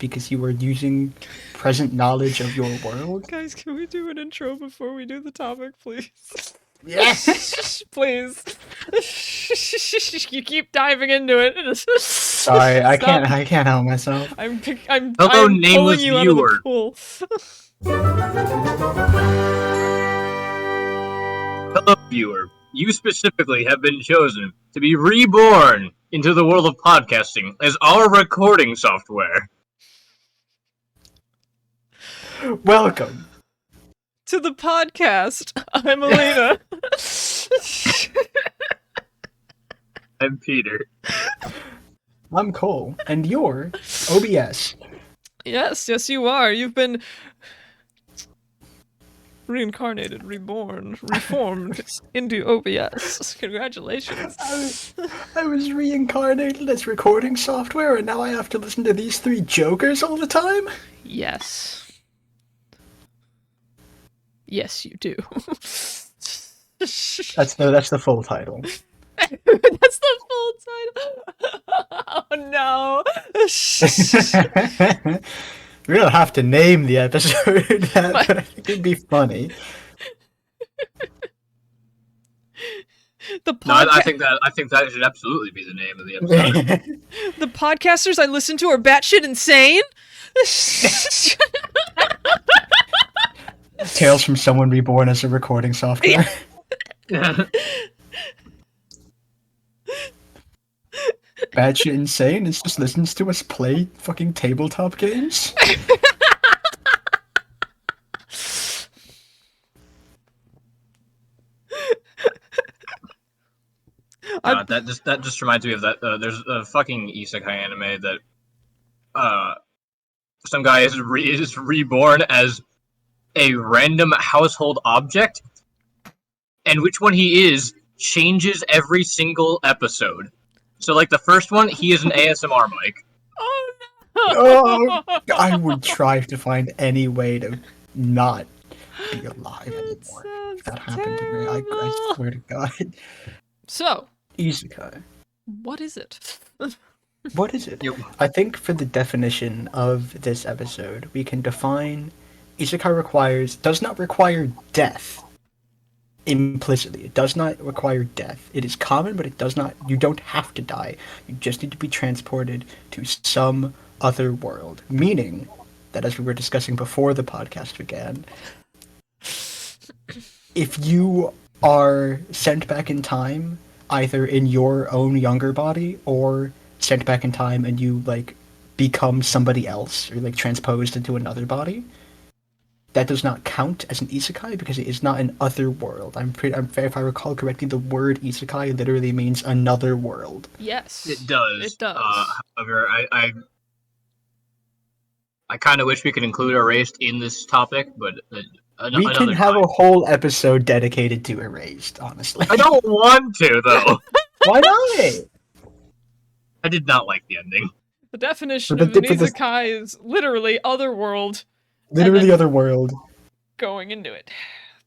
because you are using present knowledge of your world. Guys, can we do an intro before we do the topic, please? Yes! Please. You keep diving into it. Sorry, I can't help myself. I'm Hello, pulling nameless you out of the viewer. pool. Hello, viewer. You specifically have been chosen to be reborn into the world of podcasting as our recording software. Welcome. To the podcast. I'm Alina. I'm Peter. I'm Cole, and you're OBS. Yes, you are. You've been reincarnated, reborn, reformed into OBS. Congratulations. I was reincarnated as recording software, and now I have to listen to these three jokers all the time? Yes. Yes, you do. That's the full title. That's the full title. Oh no. We don't have to name the episode that, but I think it'd be funny. The No, I think that should absolutely be the name of the episode. The podcasters I listen to are batshit insane. Tales from Someone Reborn as a Recording Software. Batshit insane is just listens to us play fucking tabletop games. That just reminds me of that. There's a fucking Isekai anime that some guy is reborn as a random household object, and which one he is changes every single episode. So, like the first one, he is an ASMR mic. Oh no! Oh, I would try to find any way to not be alive anymore. If that happened to me, I swear to God. So, Isekai. what is it? What is it? Yep. I think for the definition of this episode, we can define Isekai does not require death. Implicitly, it does not require death. It is common, but it does not. You don't have to die. You just need to be transported to some other world. Meaning that, as we were discussing before the podcast began, if you are sent back in time, either in your own younger body or sent back in time and you like become somebody else or like transposed into another body, that does not count as an isekai because it is not an other world. If I recall correctly, the word isekai literally means another world. Yes. It does. It does. However, I kind of wish we could include Erased in this topic, but We can have a whole episode dedicated to Erased, honestly. I don't want to, though. Why not? I did not like the ending. The definition But of an the- isekai is literally otherworld Literally then- other world. going into it.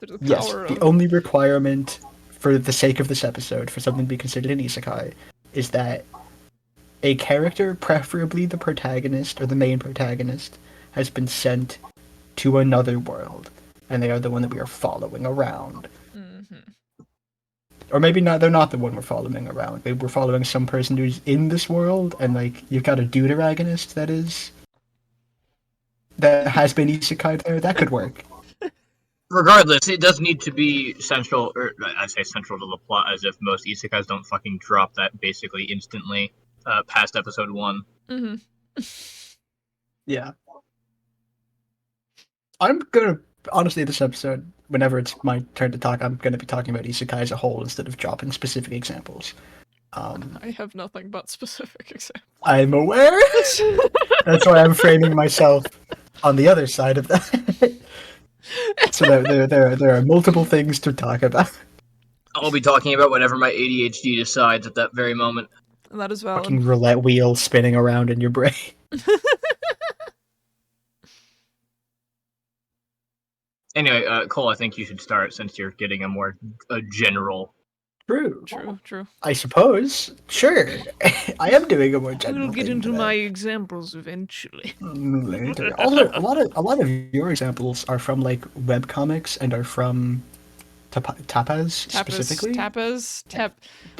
There's the Yes, power the of... only requirement for the sake of this episode for something to be considered an isekai is that a character, preferably the protagonist or the main protagonist, has been sent to another world, and they are the one that we are following around. Mm-hmm. Or maybe not, they're not the one we're following around. Maybe we're following some person who's in this world, and like you've got a deuteragonist that has been isekai there. That could work. Regardless, it does need to be central, or I say central to the plot, as if most isekais don't fucking drop that basically instantly past episode 1. Mm-hmm. Yeah. I'm gonna, honestly, this episode, whenever it's my turn to talk, I'm gonna be talking about isekai as a whole instead of dropping specific examples. I have nothing but specific examples. I'm aware. That's why I'm framing myself on the other side of that. So there are multiple things to talk about. I'll be talking about whatever my ADHD decides at that very moment. That is valid. Fucking roulette wheel spinning around in your brain. Anyway, Cole, I think you should start since you're getting a more general True. I suppose. Sure. I am doing a more general We'll get thing into today. my examples eventually. Later. Also, a lot of your examples are from like webcomics and are from tapas specifically. Oh,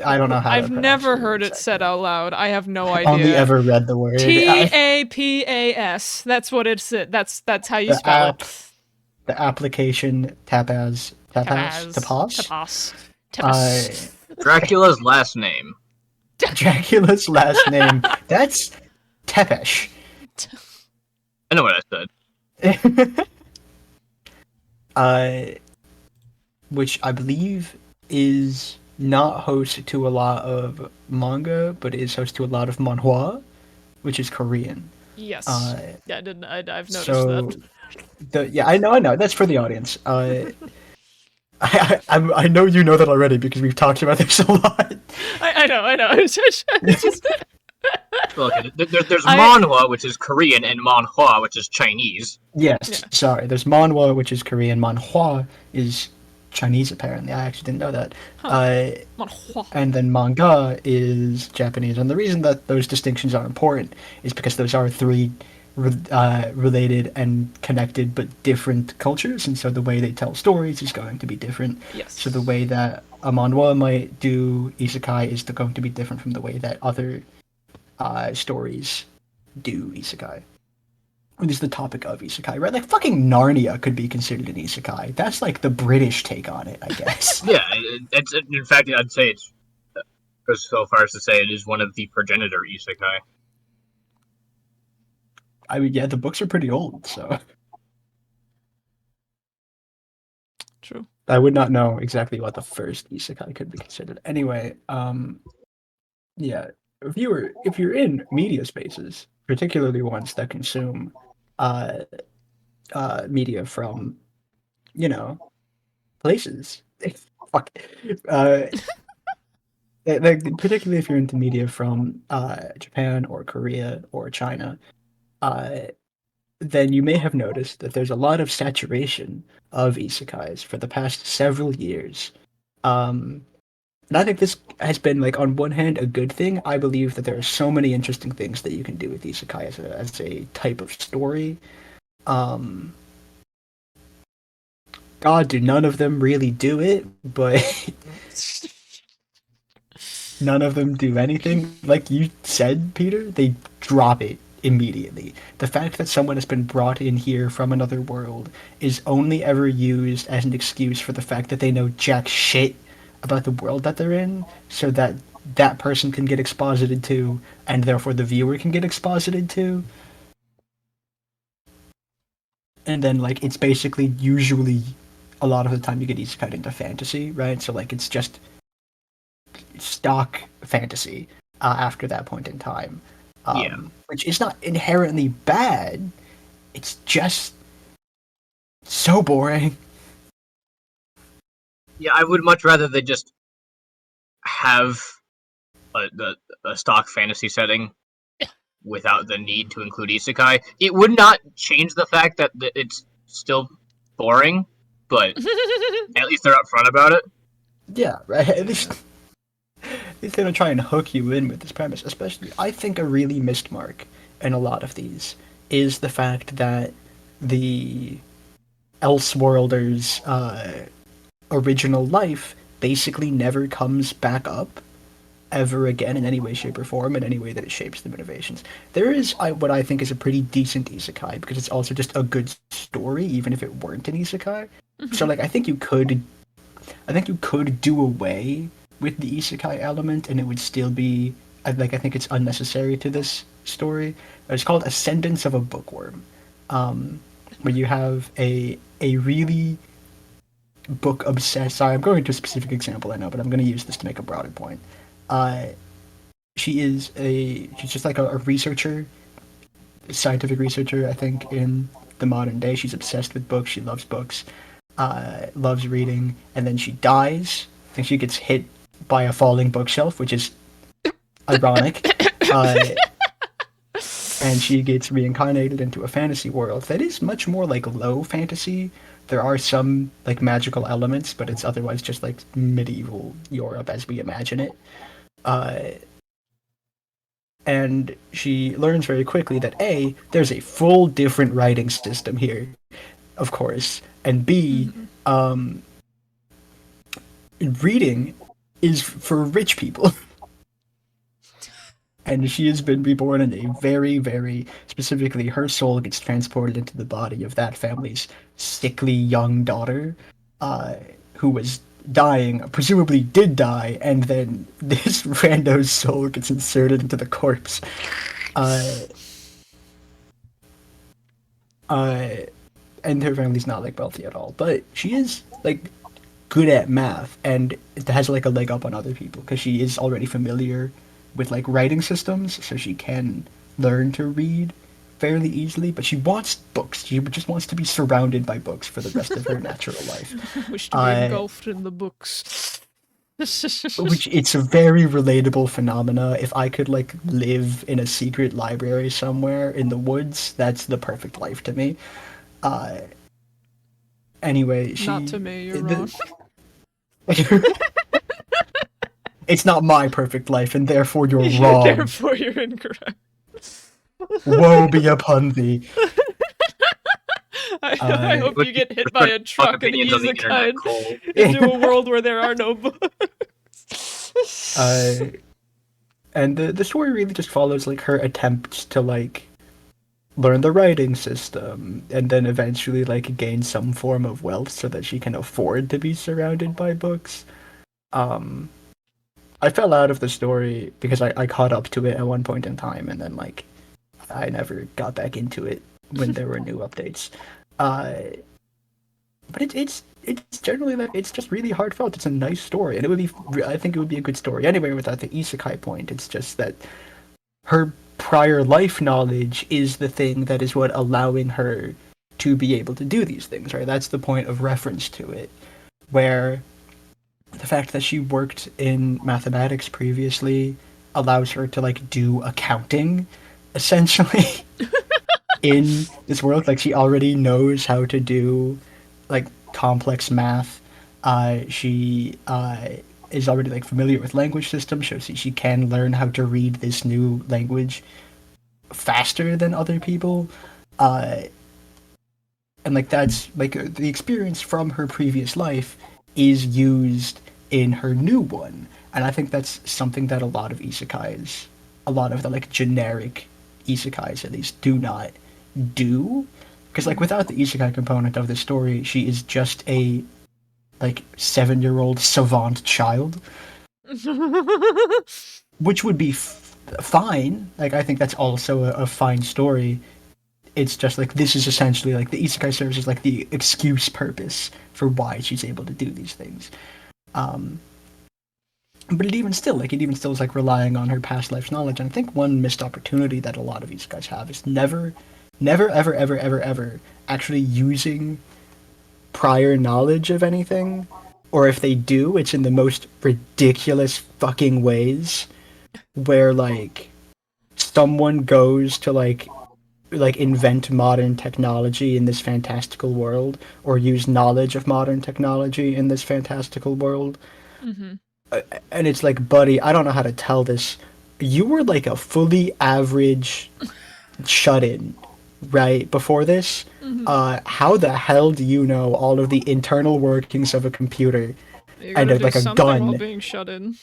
I don't know how to I've pronounce never it heard it said exactly. out loud. I have no I've only idea. ever read the word. TAPAS. That's what it's. That's how you The spell app, it. the application tapas. Tapas. Dracula's last name. Dracula's last name. That's Tepesh. I know what I said. uh, which I believe is not host to a lot of manga, but is host to a lot of manhwa, which is Korean. Yes. Uh, Yeah, I didn't. I've noticed so that. I know. That's for the audience. I know you know that already because we've talked about this a lot. I know. It's just Well, okay, there's I. manhwa, which is Korean, and manhwa, which is Chinese. Yes, Yeah. sorry. There's manhwa, which is Korean. Manhwa is Chinese, apparently. I actually didn't know that. Huh. Manhwa. And then manga is Japanese. And the reason that those distinctions are important is because those are three related and connected but different cultures, and so the way they tell stories is going to be different. Yes. So the way that a manhwa might do isekai is going to be different from the way that other stories do isekai. What is the topic of isekai, right? Like fucking Narnia could be considered an isekai. That's like the British take on it, I guess. Yeah, it's in fact I'd say it's goes so far as to say it is one of the progenitor isekai. I mean, yeah, the books are pretty old, so True. I would not know exactly what the first isekai could be considered. Anyway, yeah, if you're in media spaces, particularly ones that consume uh media from, you know, places. Fuck. Uh like particularly if you're into media from Japan or Korea or China, uh then you may have noticed that there's a lot of saturation of isekais for the past several years. Um And I think this has been, like, on one hand, a good thing. I believe that there are so many interesting things that you can do with isekai as a type of story. Um, God, do none of them really do it, but none of them do anything. Like you said, Peter, they drop it immediately. The fact that someone has been brought in here from another world is only ever used as an excuse for the fact that they know jack shit about the world that they're in, so that that person can get exposited to, and therefore the viewer can get exposited to. And then, like, it's basically usually a lot of the time you get isekai into fantasy, right? So, like, it's just stock fantasy after that point in time. Yeah. Which is not inherently bad. It's just so boring. Yeah, I would much rather they just have a stock fantasy setting without the need to include isekai. It would not change the fact that it's still boring, but at least they're upfront about it. Yeah, right. At least they don't try and hook you in with this premise. Especially, I think a really missed mark in a lot of these is the fact that the Elseworlders' original life basically never comes back up ever again in any way, shape, or form, in any way that it shapes the motivations. There is what I think is a pretty decent isekai, because it's also just a good story, even if it weren't an isekai. So, like, I think you could do away with the isekai element, and it would still be, I think it's unnecessary to this story. It's called Ascendance of a Bookworm, where you have a really book obsessed. Sorry, I'm going to a specific example, I know, but I'm going to use this to make a broader point. Uh, she's just like a researcher, a scientific researcher, I think, in the modern day. She's obsessed with books. She loves books, loves reading, and then she dies. I think she gets hit by a falling bookshelf, which is ironic. and she gets reincarnated into a fantasy world that is much more like low fantasy. There are some like magical elements, but it's otherwise just like medieval Europe as we imagine it. Uh, and she learns very quickly that A, there's a full different writing system here, of course, and B, um, reading is for rich people. And she has been reborn in a very, very specifically, her soul gets transported into the body of that family's sickly young daughter, who was dying, presumably did die, and then this rando's soul gets inserted into the corpse. Uh, uh, and her family's not like wealthy at all, but she is like good at math, and it has like a leg up on other people because she is already familiar with like writing systems, so she can learn to read fairly easily. But she wants books. She just wants to be surrounded by books for the rest of her natural life. Wish to be engulfed in the books. Which it's a very relatable phenomena. If I could like live in a secret library somewhere in the woods, that's the perfect life to me. Anyway, Not to me, you're wrong. It's not my perfect life, and therefore you're wrong. Therefore you're incorrect. Woe be upon thee. I hope you get hit by a truck and isekai into a world where there are no books. And the story really just follows like her attempts to like learn the writing system, and then eventually like gain some form of wealth so that she can afford to be surrounded by books. I fell out of the story because I caught up to it at one point in time, and then like I never got back into it when there were new updates. But it's generally like it's just really heartfelt. It's a nice story, and it would be I think it would be a good story anyway without the isekai point. It's just that her prior life knowledge is the thing that is what allowing her to be able to do these things, right? That's the point of reference to it, where the fact that she worked in mathematics previously allows her to like do accounting essentially in this world. Like she already knows how to do like complex math. She is already like familiar with language systems, so she can learn how to read this new language faster than other people. And like that's like the experience from her previous life is used in her new one, and I think that's something that a lot of isekais, a lot of the like generic isekais at least, do not do, because like without the isekai component of the story, she is just a like 7-year-old savant child, which would be fine. Like I think that's also a fine story. It's just like this is essentially like the isekai serves as like the excuse purpose for why she's able to do these things. But it even still is like relying on her past life knowledge. And I think one missed opportunity that a lot of isekais have is never ever actually using prior knowledge of anything, or if they do, it's in the most ridiculous fucking ways, where like someone goes to like invent modern technology in this fantastical world, or use knowledge of modern technology in this fantastical world. And it's like, buddy, I don't know how to tell this. You were like a fully average shut-in, right, before this? How the hell do you know all of the internal workings of a computer and of like a gun while being shut in?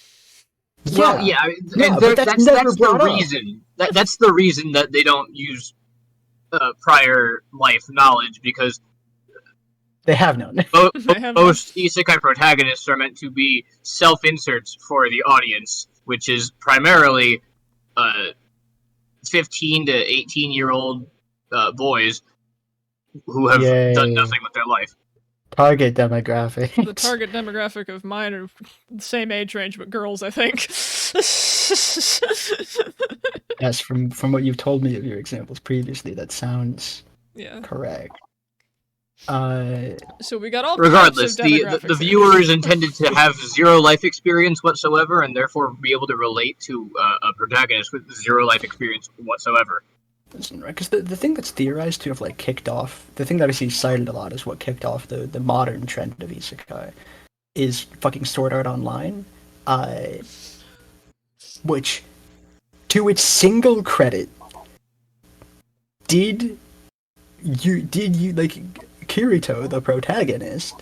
Well, yeah, and that's the reason. That's the reason that they don't use prior life knowledge, because they have none. Most isekai protagonists are meant to be self-inserts for the audience, which is primarily 15 to 18-year-old boys who have done nothing with their life. Target demographic. The target demographic of mine are the same age range, but girls, I think. Yes, from what you've told me of your examples previously, that sounds correct. So we got all regardless, types of the viewer is intended to have zero life experience whatsoever, and therefore be able to relate to a protagonist with zero life experience whatsoever. Listen, right? Because the thing that's theorized to have like kicked off, the thing that I see cited a lot is what kicked off the modern trend of isekai is fucking Sword Art Online, uh, which, to its single credit, did you like Kirito, the protagonist,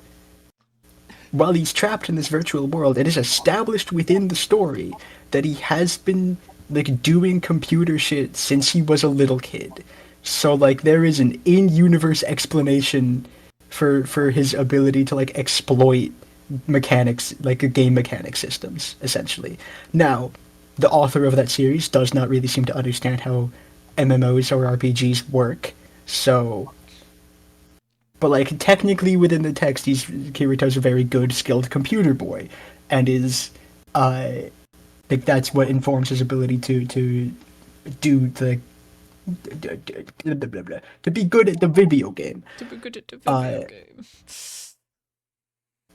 while he's trapped in this virtual world, it is established within the story that he has been like doing computer shit since he was a little kid. So like there is an in-universe explanation for his ability to like exploit mechanics, like game mechanic systems, essentially. Now, the author of that series does not really seem to understand how MMOs or RPGs work, so but like technically within the text, Kirito's a very good, skilled computer boy, and is uh like that's what informs his ability to do the to be good at the video game. To be good at the video game.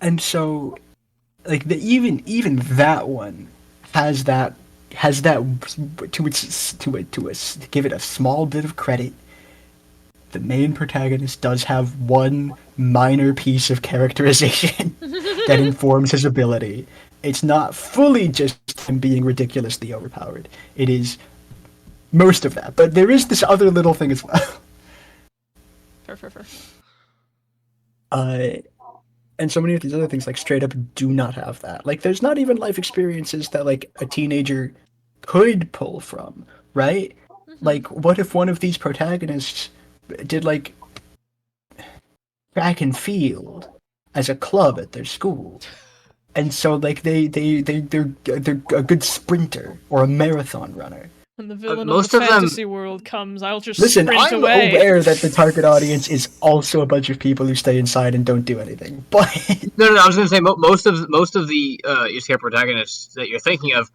And so like even that one has that to give it a small bit of credit. The main protagonist does have one minor piece of characterization that informs his ability. It's not fully just him being ridiculously overpowered. It is most of that, but there is this other little thing as well. Fair. And so many of these other things, like, straight up do not have that. Like, there's not even life experiences that, like, a teenager could pull from, right? Like, what if one of these protagonists did, like, track and field as a club at their school? And so, like, they're a good sprinter or a marathon runner. When the villain most of the of them- fantasy world comes, I'll just Listen, sprint I'm away. aware that the target audience is also a bunch of people who stay inside and don't do anything, but No. I was going to say most of the isekai protagonists that you're thinking of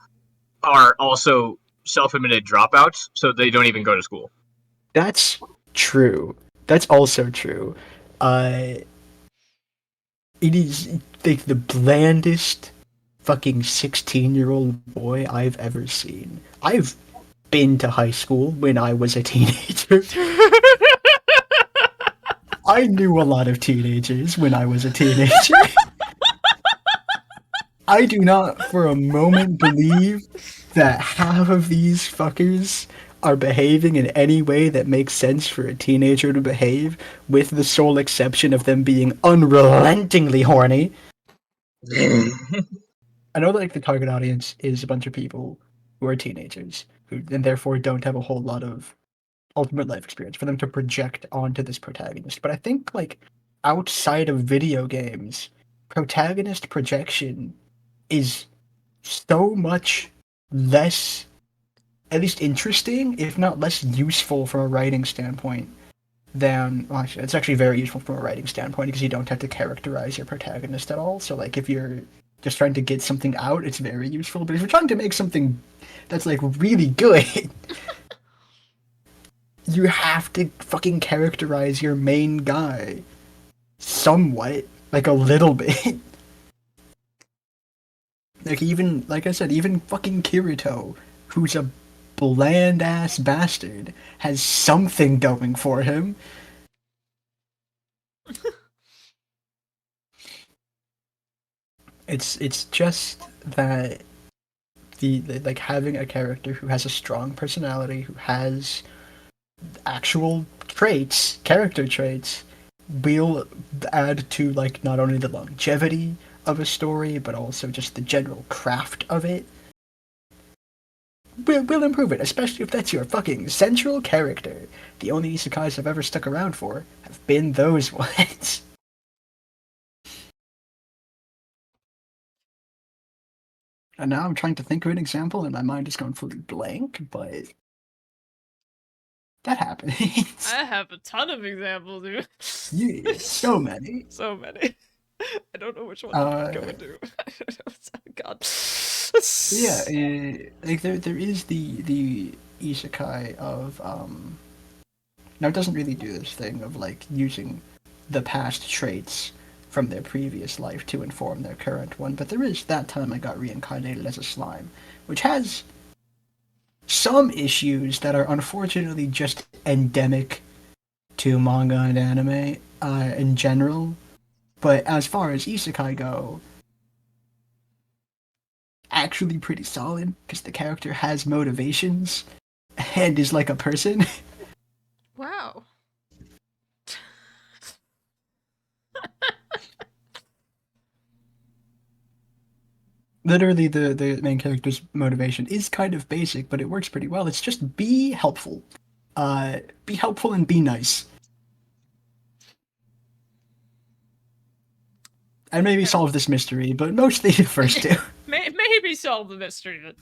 are also self-admitted dropouts, so they don't even go to school. that's true. That's also true. It is like the blandest fucking 16-year-old boy I've ever seen. I've been to high school when I was a teenager. I knew a lot of teenagers when I was a teenager. I do not for a moment believe that half of these fuckers are behaving in any way that makes sense for a teenager to behave, with the sole exception of them being unrelentingly horny. I know that like the target audience is a bunch of people who are teenagers, who and therefore don't have a whole lot of ultimate life experience for them to project onto this protagonist. But I think like outside of video games, protagonist projection is so much less, at least interesting, if not less useful from a writing standpoint than, well, actually, it's actually very useful from a writing standpoint because you don't have to characterize your protagonist at all. So like if you're just trying to get something out, it's very useful. But if you're trying to make something that's like really good, you have to fucking characterize your main guy somewhat, like a little bit. Like even, like I said, even fucking Kirito, who's a bland ass bastard, has something going for him. It's just that the like having a character who has a strong personality, who has actual traits, character traits, will add to like not only the longevity of a story, but also just the general craft of it. Will improve it, especially if that's your fucking central character. The only isekais I've ever stuck around for have been those ones. And now I'm trying to think of an example, and my mind is going fully blank, but that happens. I have a ton of examples, dude. Yeah, so many. So many. I don't know which one to go into. God. Yeah, like there is the isekai of now it doesn't really do this thing of like using the past traits from their previous life to inform their current one, but there is That Time I Got Reincarnated as a Slime, which has some issues that are unfortunately just endemic to manga and anime in general. But as far as isekai go, actually pretty solid because the character has motivations and is like a person. Wow. Literally, the main character's motivation is kind of basic, but it works pretty well. It's just be helpful. Be helpful and be nice. And maybe solve this mystery, but mostly the first two. Maybe solve the mystery, but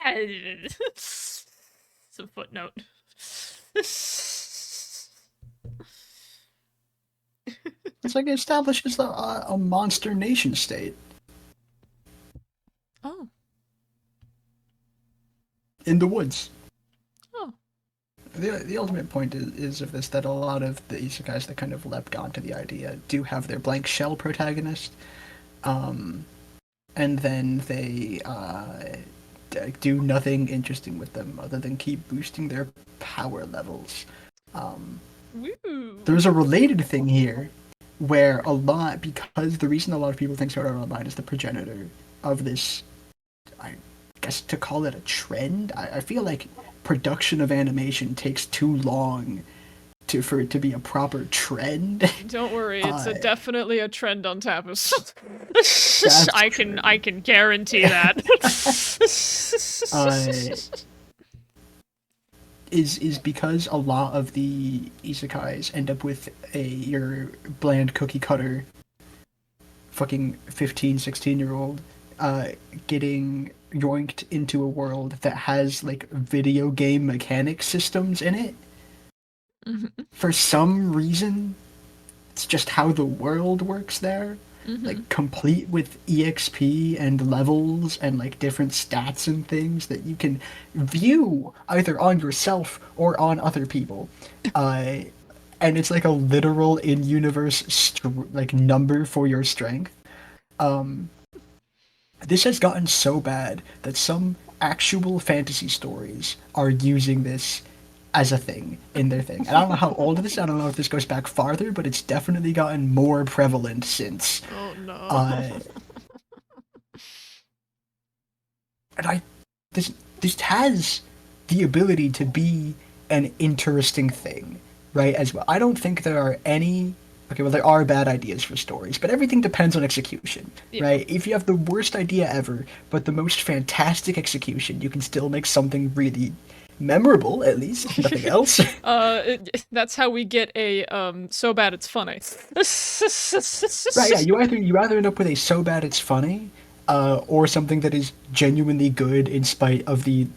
it's a footnote. It's like it establishes a monster nation state. Oh. In the woods. Oh. The ultimate point is of this that a lot of the isekais that kind of leapt onto the idea do have their blank shell protagonist, and then they do nothing interesting with them other than keep boosting their power levels. Woo. There's a related thing here where because the reason a lot of people think Sword Art Online is the progenitor of this, I guess to call it a trend, I feel like production of animation takes too long for it to be a proper trend. Don't worry, it's definitely a trend on Tapas. I can guarantee that. Is because a lot of the isekais end up with your bland cookie cutter fucking 15, 16-year-old getting yoinked into a world that has like video game mechanic systems in it. Mm-hmm. For some reason, it's just how the world works there. Mm-hmm. Like complete with EXP and levels and like different stats and things that you can view either on yourself or on other people. And it's like a literal in-universe like number for your strength. This has gotten so bad that some actual fantasy stories are using this as a thing in their thing. And I don't know how old this is. I don't know if this goes back farther, but it's definitely gotten more prevalent since. Oh no. And this has the ability to be an interesting thing, right? As well. I don't think there are any. Okay, well, there are bad ideas for stories, but everything depends on execution, right? If you have the worst idea ever, but the most fantastic execution, you can still make something really memorable, at least, if nothing else. That's how we get a so bad it's funny. Right, yeah, you either end up with a so bad it's funny, or something that is genuinely good in spite of the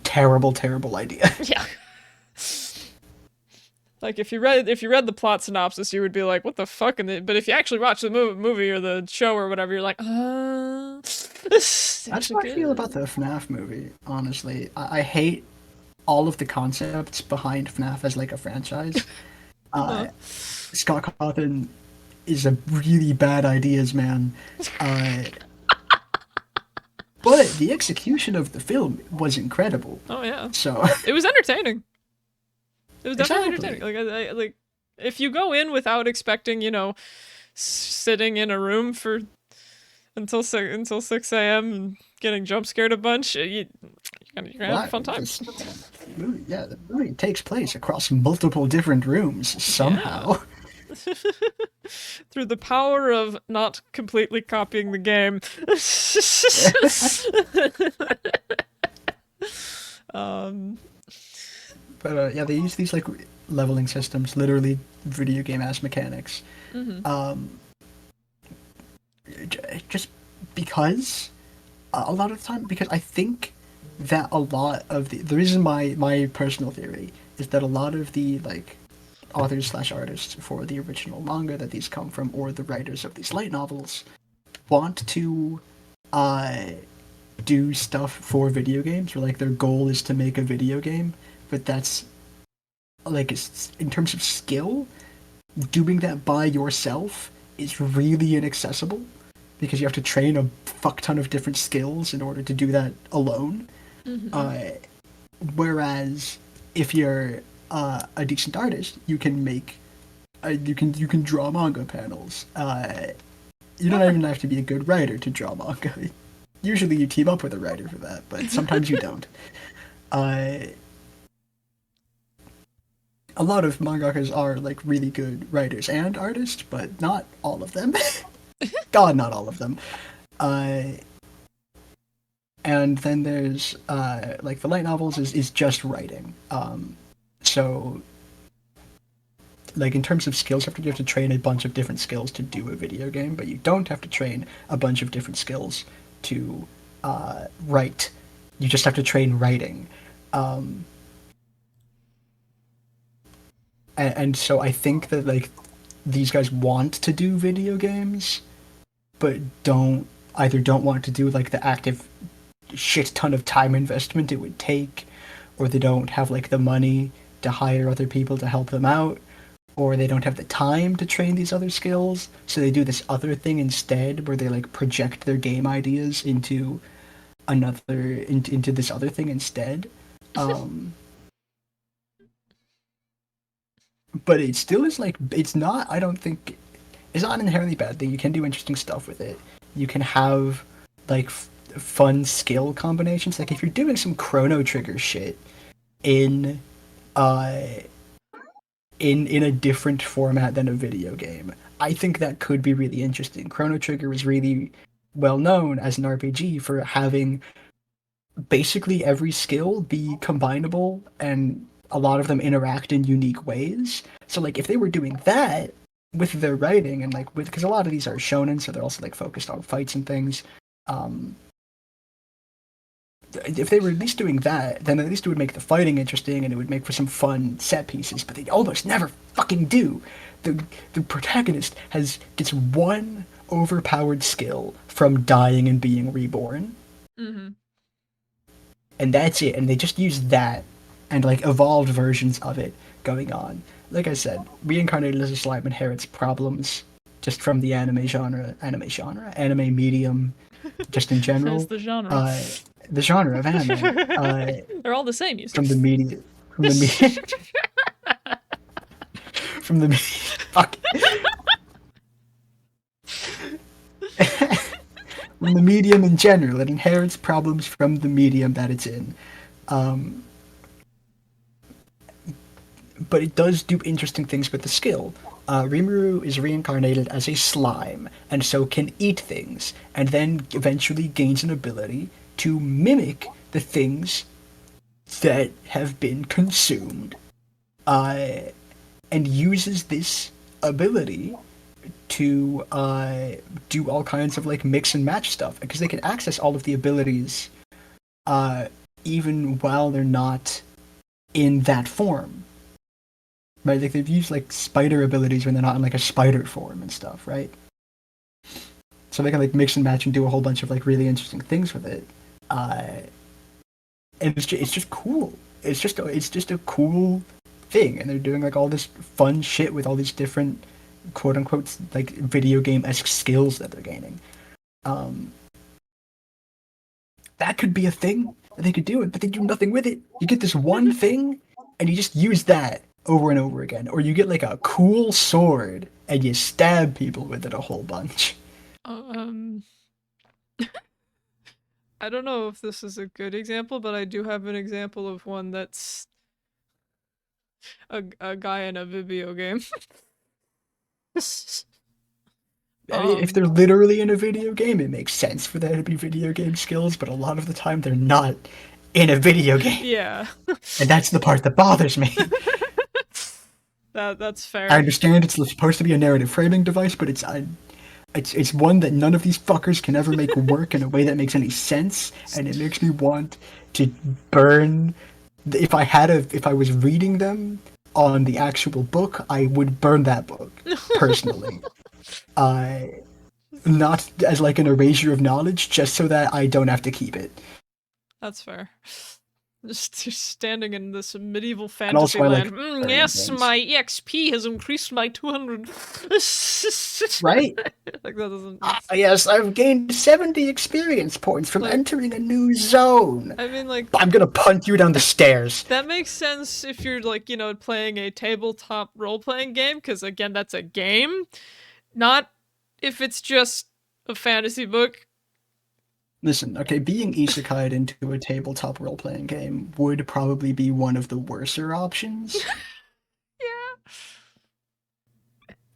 terrible, terrible idea. Yeah. Like if you read the plot synopsis, you would be like, "What the fuck?" But if you actually watch the movie or the show or whatever, you're like, That's how I feel about the FNAF movie. Honestly, I hate all of the concepts behind FNAF as like a franchise. Scott Cawthon is a really bad ideas man. But the execution of the film was incredible. Oh yeah. So it was entertaining. It was definitely Exactly. entertaining. Like if you go in without expecting, sitting in a room for until 6 a.m. and getting jump scared a bunch, you're gonna have a fun time. The movie takes place across multiple different rooms somehow. Yeah. Through the power of not completely copying the game. But yeah, they use these like leveling systems, literally video game ass mechanics. Mm-hmm. Just because a lot of the time, because I think that a lot of the reason my personal theory is that a lot of the like authors/artists for the original manga that these come from, or the writers of these light novels, want to do stuff for video games, or like their goal is to make a video game, but that's like in terms of skill, doing that by yourself is really inaccessible because you have to train a fuck ton of different skills in order to do that alone. Mm-hmm. Whereas if you're a decent artist, you can make you can draw manga panels. You don't even have to be a good writer to draw manga. Usually you team up with a writer for that, but sometimes you don't. Uh, a lot of mangakas are like really good writers and artists, but not all of them. God, not all of them. Uh, and then there's like the light novels is just writing. So like in terms of skills, you have to train a bunch of different skills to do a video game, but you don't have to train a bunch of different skills to write. You just have to train writing. And so I think that like these guys want to do video games, but don't want to do like the active shit ton of time investment it would take, or they don't have like the money to hire other people to help them out, or they don't have the time to train these other skills, so they do this other thing instead where they like project their game ideas into into this other thing instead. But it still is like it's not. I don't think it's not an inherently bad thing. You can do interesting stuff with it. You can have like fun skill combinations. Like if you're doing some Chrono Trigger shit in uh in a different format than a video game, I think that could be really interesting. Chrono Trigger was really well known as an RPG for having basically every skill be combinable and a lot of them interact in unique ways. So like if they were doing that with their writing and like with because a lot of these are shonen, so they're also like focused on fights and things. If they were at least doing that, then at least it would make the fighting interesting and it would make for some fun set pieces. But they almost never fucking do. The protagonist gets one overpowered skill from dying and being reborn. Mm-hmm. And that's it. And they just use that and like evolved versions of it going on. Like I said, reincarnated as a slime inherits problems just from the anime medium, just in general. It's the genre. The genre of anime. They're all the same. You From the media. From the fuck. From the medium in general, it inherits problems from the medium that it's in. But it does do interesting things with the skill. Rimuru is reincarnated as a slime, and so can eat things, and then eventually gains an ability to mimic the things that have been consumed, and uses this ability to do all kinds of like mix and match stuff, because they can access all of the abilities even while they're not in that form. Right, like they've used like spider abilities when they're not in like a spider form and stuff, right? So they can like mix and match and do a whole bunch of like really interesting things with it. And it's just cool. It's just a cool thing, and they're doing like all this fun shit with all these different quote unquote like video game-esque skills that they're gaining. That could be a thing that they could do it, but they do nothing with it. You get this one thing, and you just use that over and over again, or you get like a cool sword and you stab people with it a whole bunch. I don't know if this is a good example, but I do have an example of one that's a guy in a video game. I mean, if they're literally in a video game, it makes sense for there to be video game skills, but a lot of the time they're not in a video game. Yeah. And that's the part that bothers me. That's fair. I understand it's supposed to be a narrative framing device, but it's one that none of these fuckers can ever make work in a way that makes any sense, and it makes me want to burn. If I was reading them on the actual book, I would burn that book personally. Not as like an erasure of knowledge, just so that I don't have to keep it. That's fair. Just standing in this medieval And fantasy also I land. like Yes, games. my EXP has increased by 200. Right? Like that doesn't. Yes, I've gained 70 experience points from Like- entering a new zone. I mean, like, I'm gonna punt you down the stairs. that makes sense if you're, like, you know, playing a tabletop role-playing game, because, again, that's a game. Not if it's just a fantasy book. Listen, okay, being isekai'd into a tabletop role-playing game would probably be one of the worser options. Yeah.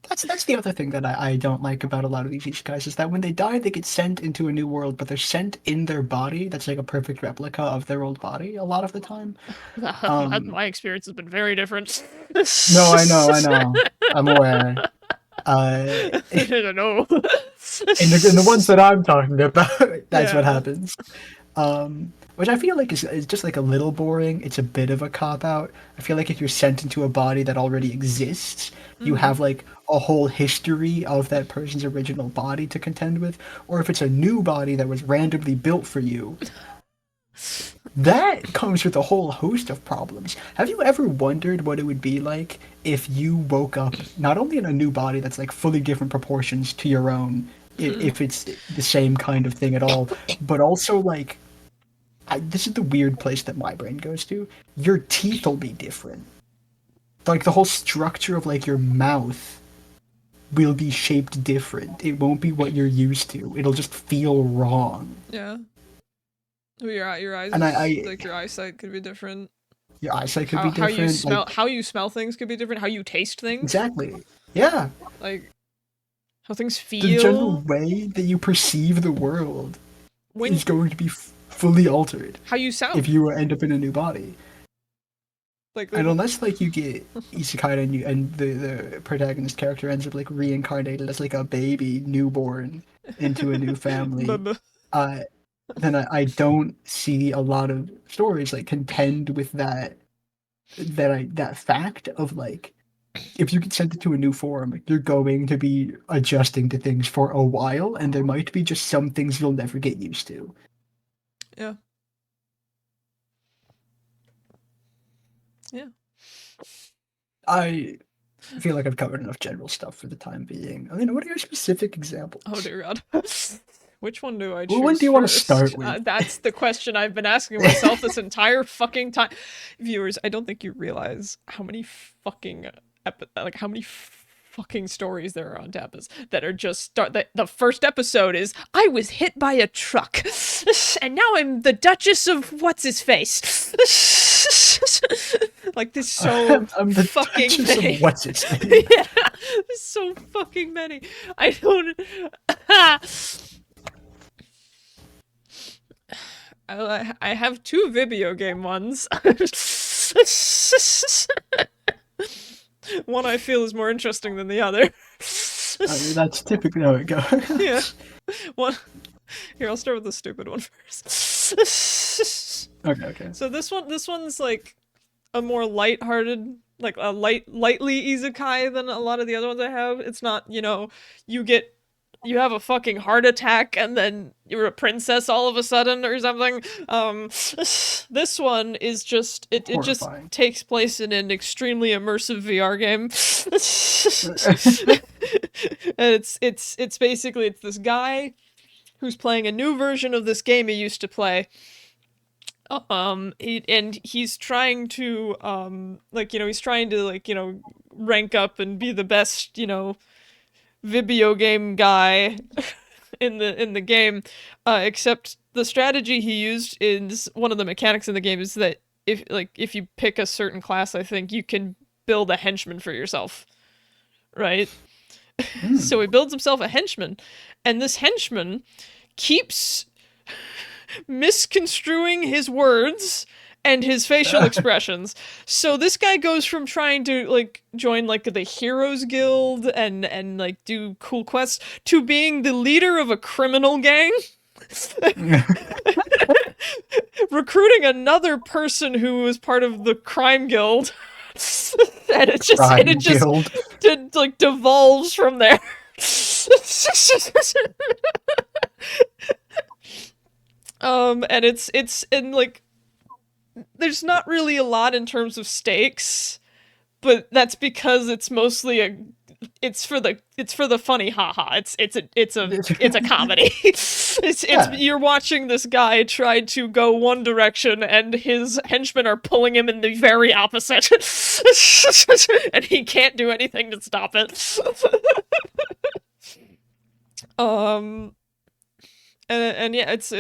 That's the other thing that I don't like about a lot of these isekais is that when they die, they get sent into a new world, but they're sent in their body that's like a perfect replica of their old body a lot of the time. My experience has been very different. No, I know. I'm aware. I don't know. In the ones that I'm talking about, that's what Yeah. happens. Which I feel like is just like a little boring. It's a bit of a cop out. I feel like if you're sent into a body that already exists, you have like a whole history of that person's original body to contend with. Or if it's a new body that was randomly built for you, that comes with a whole host of problems. Have you ever wondered what it would be like if you woke up not only in a new body that's like fully different proportions to your own, if it's the same kind of thing at all, but also like, this is the weird place that my brain goes to. Your teeth will be different. Like the whole structure of like your mouth will be shaped different. It won't be what you're used to. It'll just feel wrong. Yeah. Your eyes, And like your eyesight could be different. Your eyesight could be different. How you smell, like, how you smell things could be different. How you taste things. exactly. Yeah. Like how things feel. The general way that you perceive the world is going to be fully altered. How you sound. If you end up in a new body. Like And unless like you get isekai and the protagonist character ends up like reincarnated as like a baby newborn into a new family, then I don't see a lot of stories like contend with that fact of like, if you get sent into a new form, you're going to be adjusting to things for a while, and there might be just some things you'll never get used to. Yeah. Yeah. I feel like I've covered enough general stuff for the time being. I mean, what are your specific examples? Oh dear God. Which one do I choose? Well, when do you want to start with? That's the question I've been asking myself this entire fucking time. Viewers, I don't think you realize how many fucking how many fucking stories there are on Tapas that are just the first episode is I was hit by a truck and now I'm the Duchess of what's his face. Like there's so I'm the fucking Duchess many. of what's its name. Yeah, there's so fucking many. I don't. I have two video game ones. One I feel is more interesting than the other. I mean, that's typically how it goes. Yeah. One. Here, I'll start with the stupid one first. Okay. So this one's like a more lighthearted, like a lightly isekai than a lot of the other ones I have. It's not, you know, you have a fucking heart attack and then you're a princess all of a sudden or something. This one is just it just takes place in an extremely immersive VR game. And it's basically this guy who's playing a new version of this game he used to play. And he's trying to rank up and be the best, video game guy in the game. Except the strategy he used is one of the mechanics in the game is that if you pick a certain class, I think you can build a henchman for yourself, right? So he builds himself a henchman, and this henchman keeps misconstruing his words and his facial expressions. So this guy goes from trying to join the Heroes Guild and do cool quests to being the leader of a criminal gang. Recruiting another person who was part of the crime guild. And it just devolves from there. And it's there's not really a lot in terms of stakes, but that's because it's mostly it's for the funny haha. It's a comedy. You're watching this guy try to go one direction and his henchmen are pulling him in the very opposite. And he can't do anything to stop it. And yeah, it's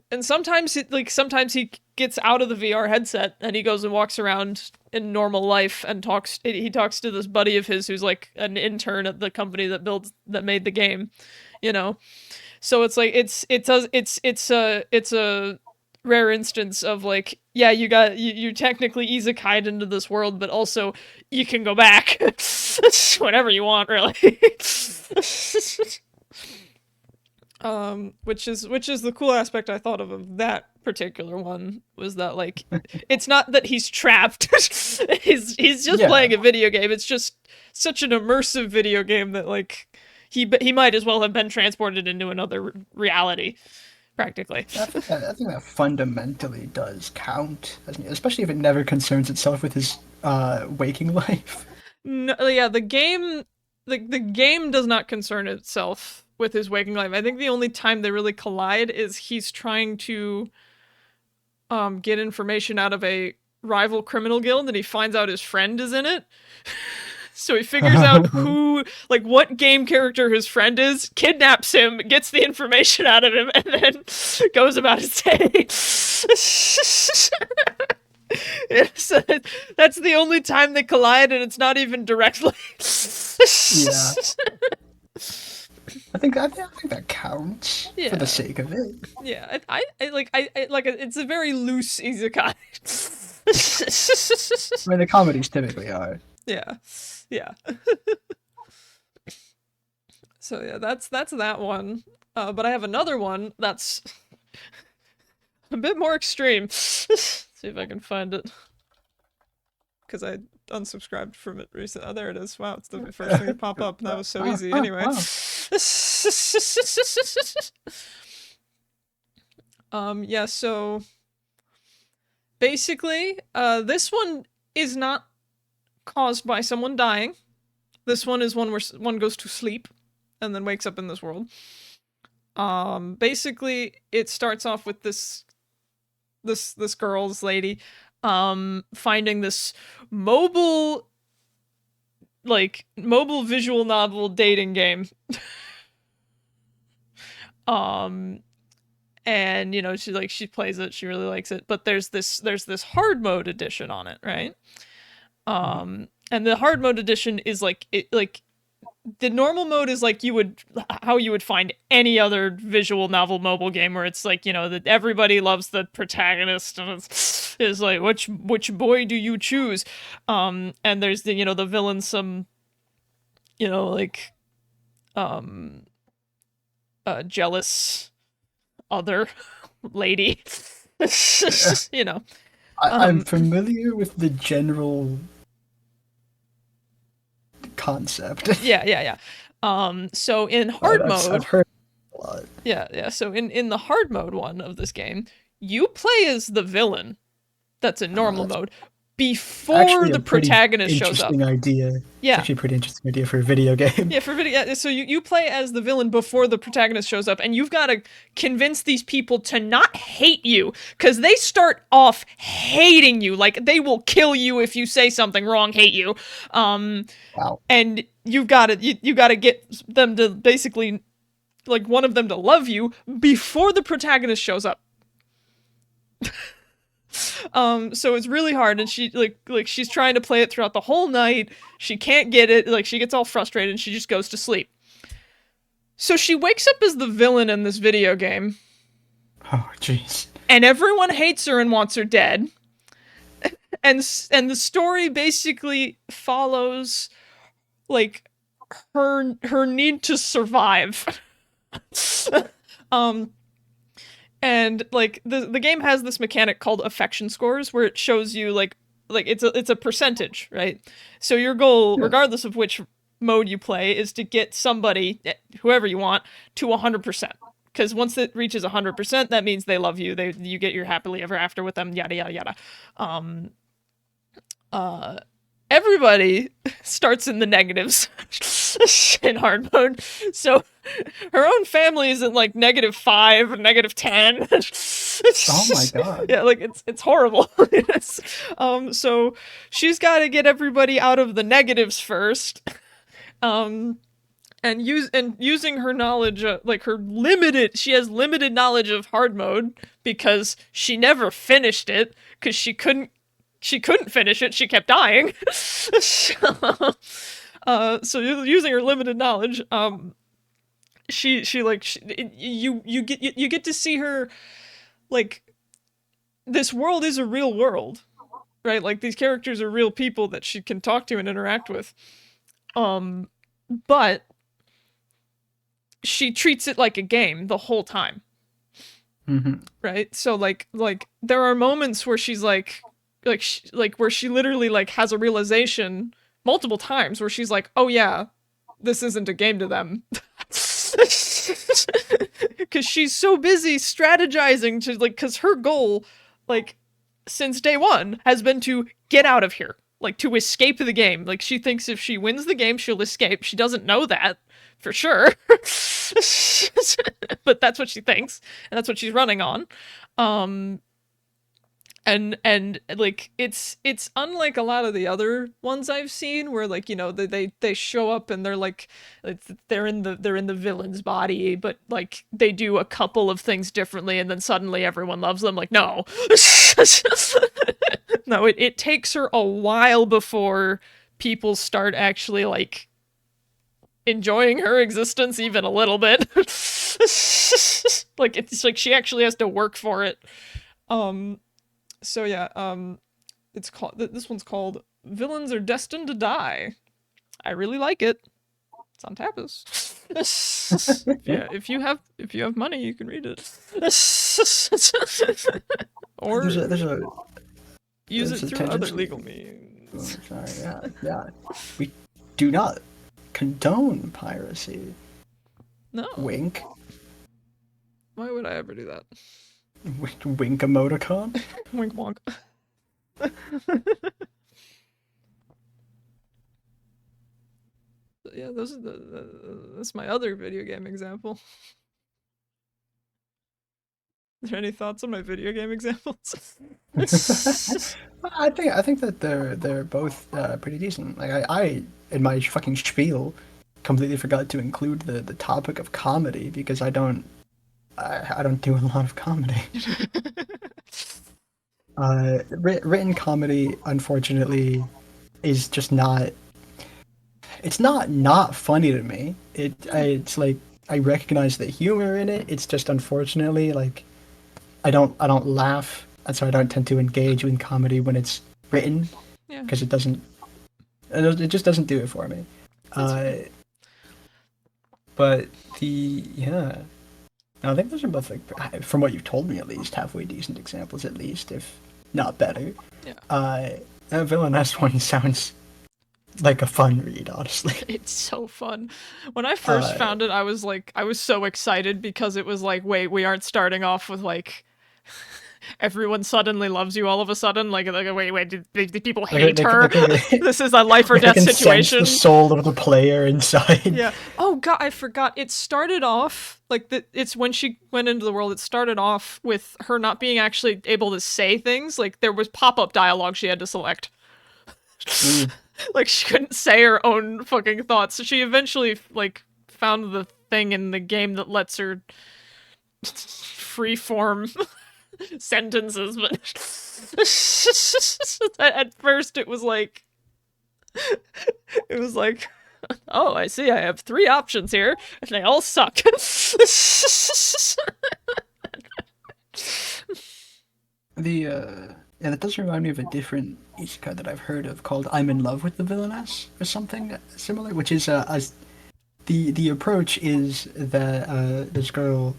and sometimes he gets out of the VR headset and he goes and walks around in normal life and he talks to this buddy of his who's like an intern at the company that made the game, you know. So it's like it's a rare instance of like, yeah, you technically isekai'd into this world, but also you can go back whenever you want, really. Which is the cool aspect I thought of that particular one, was that like it's not that he's trapped. he's just playing a video game. It's just such an immersive video game that like he might as well have been transported into another reality, practically. I think that fundamentally does count, especially if it never concerns itself with his waking life. No, yeah, the game does not concern itself with his waking life. I think the only time they really collide is he's trying to get information out of a rival criminal guild and he finds out his friend is in it. So he figures out what game character his friend is, kidnaps him, gets the information out of him, and then goes about his day. So that's the only time they collide, and it's not even directly. Yeah. I think that counts for the sake of it. Yeah, I like it's a very loose isekai. I mean, the comedies typically are. Yeah. So yeah, that's that one. But I have another one that's a bit more extreme. See if I can find it. Because I unsubscribed from it recently. Oh, there it is. Wow, it's the first thing to pop up. That was so easy. Anyway. Wow. Yeah, so basically, this one is not caused by someone dying. This one is one where one goes to sleep and then wakes up in this world. Basically, it starts off with this lady finding this mobile visual novel dating game. And you know, she plays it, she really likes it, but there's this hard mode edition on it, right? And the hard mode edition is the normal mode is like how you would find any other visual novel mobile game, where it's like, you know, that everybody loves the protagonist and is like, which boy do you choose? And there's the, you know, the villain, some, you know, like jealous other lady. You know. I'm familiar with the general concept. Yeah. So in hard mode, I've heard a lot. Yeah. So in the hard mode one of this game, you play as the villain. That's in normal mode before the protagonist shows up. Idea. Yeah, it's actually a pretty interesting idea for a video game. Yeah, for video. Yeah, so you play as the villain before the protagonist shows up, and you've got to convince these people to not hate you, because they start off hating you. Like, they will kill you if you say something wrong. Hate you. Wow. And you gotta get them to basically, like, one of them to love you before the protagonist shows up. So it's really hard, and she like she's trying to play it throughout the whole night. She can't get it. Like, she gets all frustrated and she just goes to sleep. So she wakes up as the villain in this video game. Oh, jeez. And everyone hates her and wants her dead. And the story basically follows like her need to survive. And like the game has this mechanic called affection scores, where it shows you like it's a percentage, right? So your goal, regardless of which mode you play, is to get somebody, whoever you want, to 100%. because once it reaches 100%, that means they love you. You get your happily ever after with them. Yada yada yada. Everybody starts in the negatives in hard mode. So her own family is in like -5, -10. Oh my god. Yeah, like it's horrible. So she's got to get everybody out of the negatives first. And using her knowledge, she has limited knowledge of hard mode because she never finished it because she couldn't finish it. She kept dying. So using her limited knowledge, you get to see her, like, this world is a real world, right? Like, these characters are real people that she can talk to and interact with. But she treats it like a game the whole time. Mm-hmm. Right? So like there are moments where she's where she literally like has a realization multiple times where she's like, oh yeah, this isn't a game to them. Because she's so busy strategizing to, like, because her goal, like, since day one has been to get out of here, like, to escape the game. Like, she thinks if she wins the game, she'll escape. She doesn't know that for sure. But that's what she thinks, and that's what she's running on. And like it's unlike a lot of the other ones I've seen where, like, you know, they show up and they're like they're in the villain's body, but like they do a couple of things differently and then suddenly everyone loves them. Like, no. No, it takes her a while before people start actually like enjoying her existence even a little bit. Like, it's like she actually has to work for it. So yeah, it's called, this one's called Villains Are Destined to Die. I really like it. It's on Tapas. Yeah, if you have money, you can read it. Or use it through other legal means. Oh, sorry, yeah. We do not condone piracy. No. Wink. Why would I ever do that? Wink emoticon? Wink wonk. Yeah, that's my other video game example. Are there any thoughts on my video game examples? I think that they're both pretty decent. Like, I in my fucking spiel completely forgot to include the topic of comedy because I don't do a lot of comedy. Written comedy, unfortunately, is just not. It's not funny to me. It's like I recognize the humor in it. It's just, unfortunately, like I don't laugh, and so I don't tend to engage in comedy when it's written because it just doesn't do it for me. But no, I think those are both, like, from what you've told me at least, halfway decent examples, at least, if not better. Yeah. That Villainess one sounds like a fun read, honestly. It's so fun. When I first found it, I was so excited because it was like, wait, we aren't starting off with like everyone suddenly loves you all of a sudden. Like wait, do people hate her? This is a life or death situation. Sense the soul of the player inside. Yeah. Oh god, I forgot. It started off like it's when she went into the world. It started off with her not being actually able to say things. Like, there was pop-up dialogue she had to select. Like, she couldn't say her own fucking thoughts. So she eventually like found the thing in the game that lets her freeform sentences, but at first it was like, oh, I see, I have 3 options here, and they all suck. Yeah, that does remind me of a different isekai that I've heard of called I'm in Love with the Villainess, or something similar, which is the approach is that this girl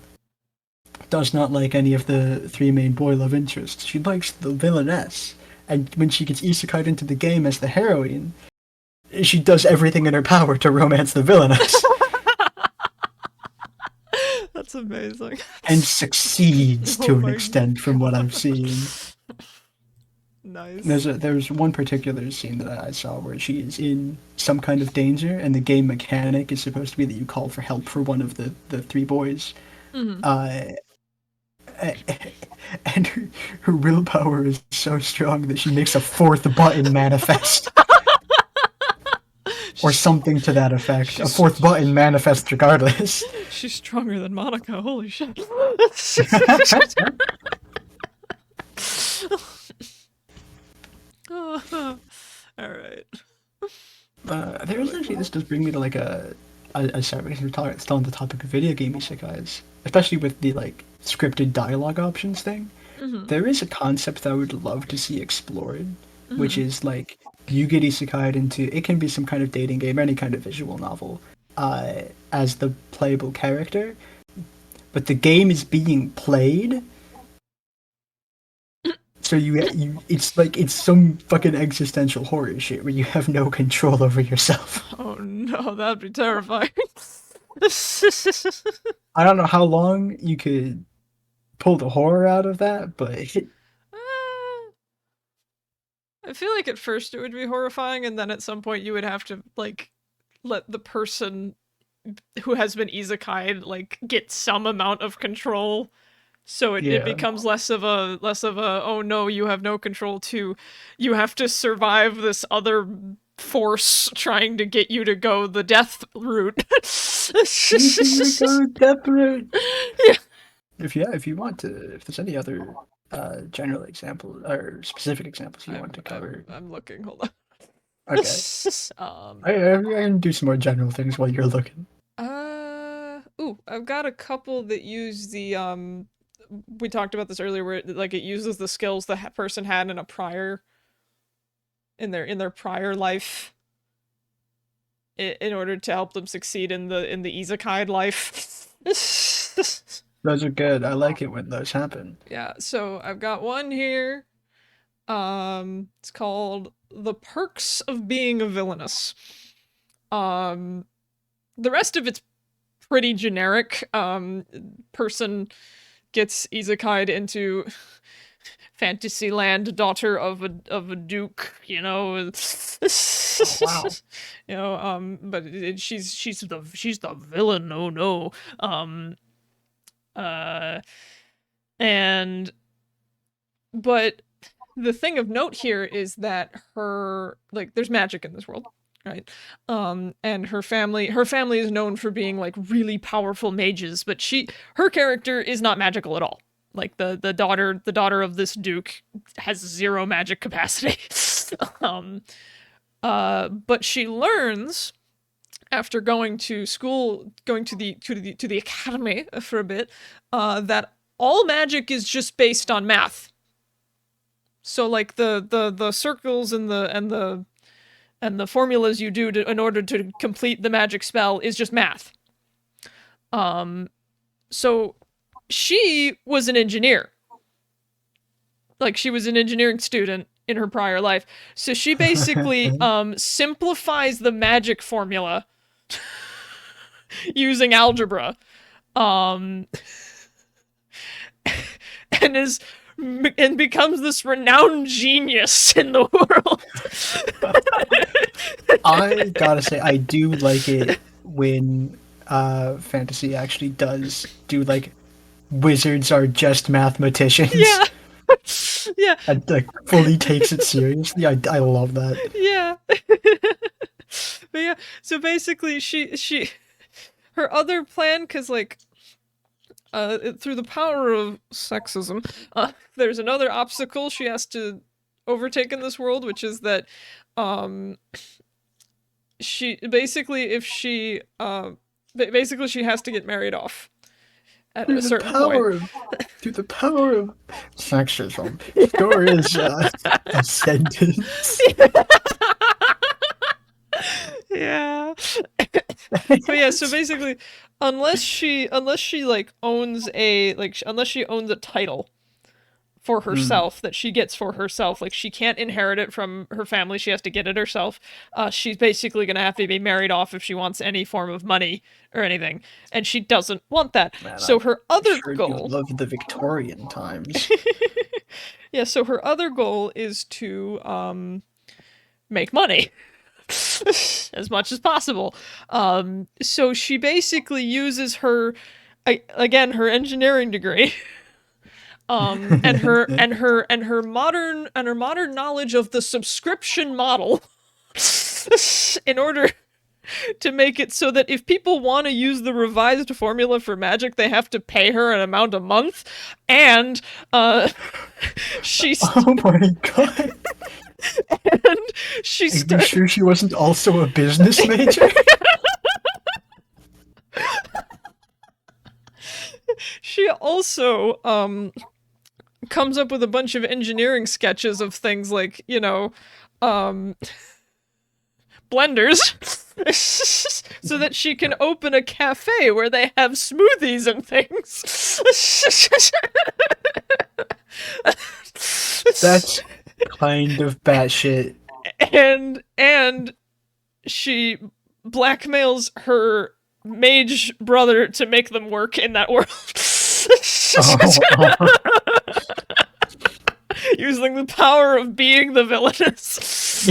does not like any of the 3 main boy love interests. She likes the villainess, and when she gets isekai'd into the game as the heroine, she does everything in her power to romance the villainess. That's amazing. And succeeds to Oh an my extent from what I've seen. Nice. There's one particular scene that I saw where she is in some kind of danger, and the game mechanic is supposed to be that you call for help for one of the three boys. Mm-hmm. And her willpower is so strong that she makes a fourth button manifest. Or something to that effect. A fourth button manifest regardless. She's stronger than Monica. Holy shit. Alright. There's actually, this does bring me to like a sorry, because we're still on the topic of video game isekais, especially with the like scripted dialogue options thing. Mm-hmm. There is a concept that I would love to see explored, which Mm-hmm. is like you get isekai'd into, it can be some kind of dating game, any kind of visual novel, as the playable character, but the game is being played. So it's some fucking existential horror shit where you have no control over yourself. Oh no, that'd be terrifying. I don't know how long you could pull the horror out of that, but I feel like at first it would be horrifying, and then at some point you would have to like let the person who has been isekai like get some amount of control, so it yeah. becomes less of a oh no, you have no control to you have to survive this other force trying to get you to go the death route. Death route. Yeah. If you want to, if there's any other general examples or specific examples you want to cover, I'm looking. Hold on. okay. I can do some more general things while you're looking. Ooh, I've got a couple that use the we talked about this earlier, where it uses the skills the person had in a prior, in their prior life, in order to help them succeed in the isekai life. Those are good. I like it when those happen. Yeah, so I've got one here. It's called The Perks of Being a Villainous. The rest of it's pretty generic. Person gets isekai'd into Fantasyland, daughter of a duke, you know. Oh, wow. You know, but she's the villain. Oh no. And but the thing of note here is that there's magic in this world, right? And her family is known for being like really powerful mages, but her character is not magical at all. Like the daughter of this duke has zero magic capacity. But she learns after going to school, going to the academy for a bit, that all magic is just based on math. So like the circles and the formulas you do in order to complete the magic spell is just math. So she was an engineer. Like she was an engineering student in her prior life. So she basically simplifies the magic formula using algebra. And becomes this renowned genius in the world. I gotta say, I do like it when fantasy actually does do like wizards are just mathematicians. Yeah. Yeah. And like fully takes it seriously. I love that. Yeah. But yeah, so basically she her other plan, because like through the power of sexism, there's another obstacle she has to overtake in this world, which is that she basically, if she basically she has to get married off at a certain point. Through the power of sexism, there is a sentence. Yeah. But yeah, so basically, unless she like owns a title, for herself, that she gets for herself. Like, she can't inherit it from her family. She has to get it herself. She's basically going to have to be married off if she wants any form of money or anything. And she doesn't want that. Man, so her other sure goal... You love the Victorian times. Yeah, so her other goal is to make money. As much as possible. So she basically uses her engineering degree and her modern knowledge of the subscription model in order to make it so that if people want to use the revised formula for magic, they have to pay her an amount a month. And she's oh my god. And she's Are you sure she wasn't also a business major? She also comes up with a bunch of engineering sketches of things like, blenders so that she can open a cafe where they have smoothies and things. That's kind of batshit. And she blackmails her mage brother to make them work in that world. Using the power of being the villainess.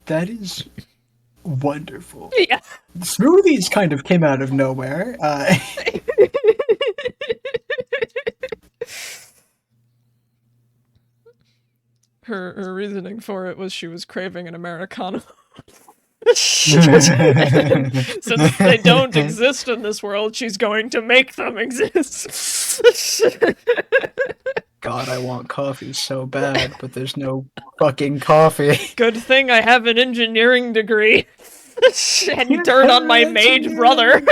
That is wonderful. Yeah. Smoothies kind of came out of nowhere. Her reasoning for it was she was craving an Americano. Since they don't exist in this world, she's going to make them exist. God, I want coffee so bad, but there's no fucking coffee. Good thing I have an engineering degree. And turn on my mage brother.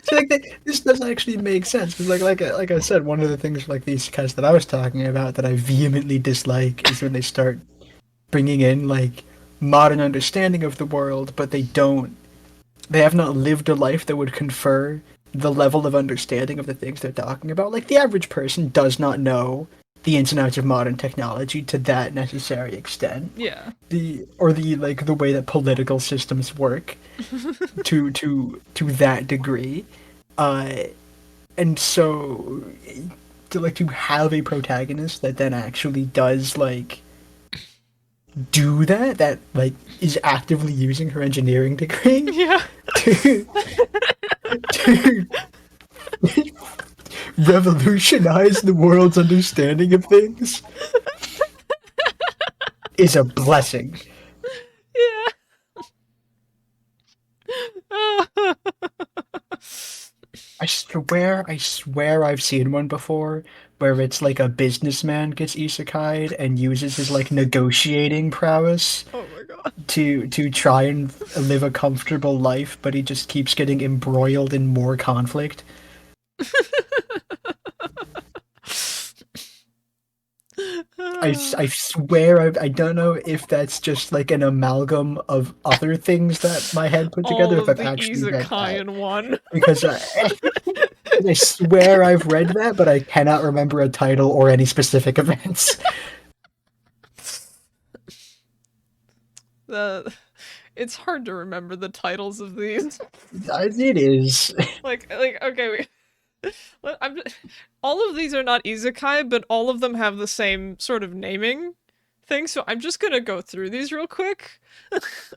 So, this does actually make sense because, like I said, one of the things like these guys that I was talking about that I vehemently dislike is when they start bringing in like modern understanding of the world, but they have not lived a life that would confer the level of understanding of the things they're talking about. Like, the average person does not know the ins and outs of modern technology to that necessary extent. Yeah. The way that political systems work to that degree. And so to have a protagonist that then actually does do that is actively using her engineering degree Yeah. to revolutionize the world's understanding of things is a blessing. Yeah. I swear I've seen one before where it's like a businessman gets isekai'd and uses his negotiating prowess Oh my god. to try and live a comfortable life, but he just keeps getting embroiled in more conflict. I swear I don't know if that's just an amalgam of other things that my head put together. All If of I've the actually read Isekai that. in one. Because I swear I've read that, but I cannot remember a title or any specific events. It's hard to remember the titles of these. It is. Okay, all of these are not isekai, but all of them have the same sort of naming thing, so I'm just gonna go through these real quick.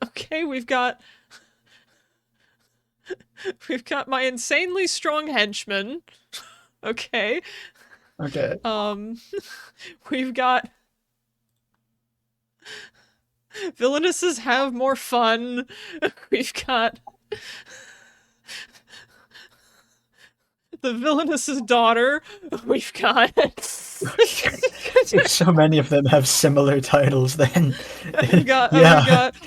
Okay, we've got my insanely strong henchman. Okay. Okay. We've got villainesses have more fun. We've got the villainess's daughter. We've got So many of them have similar titles then. we've got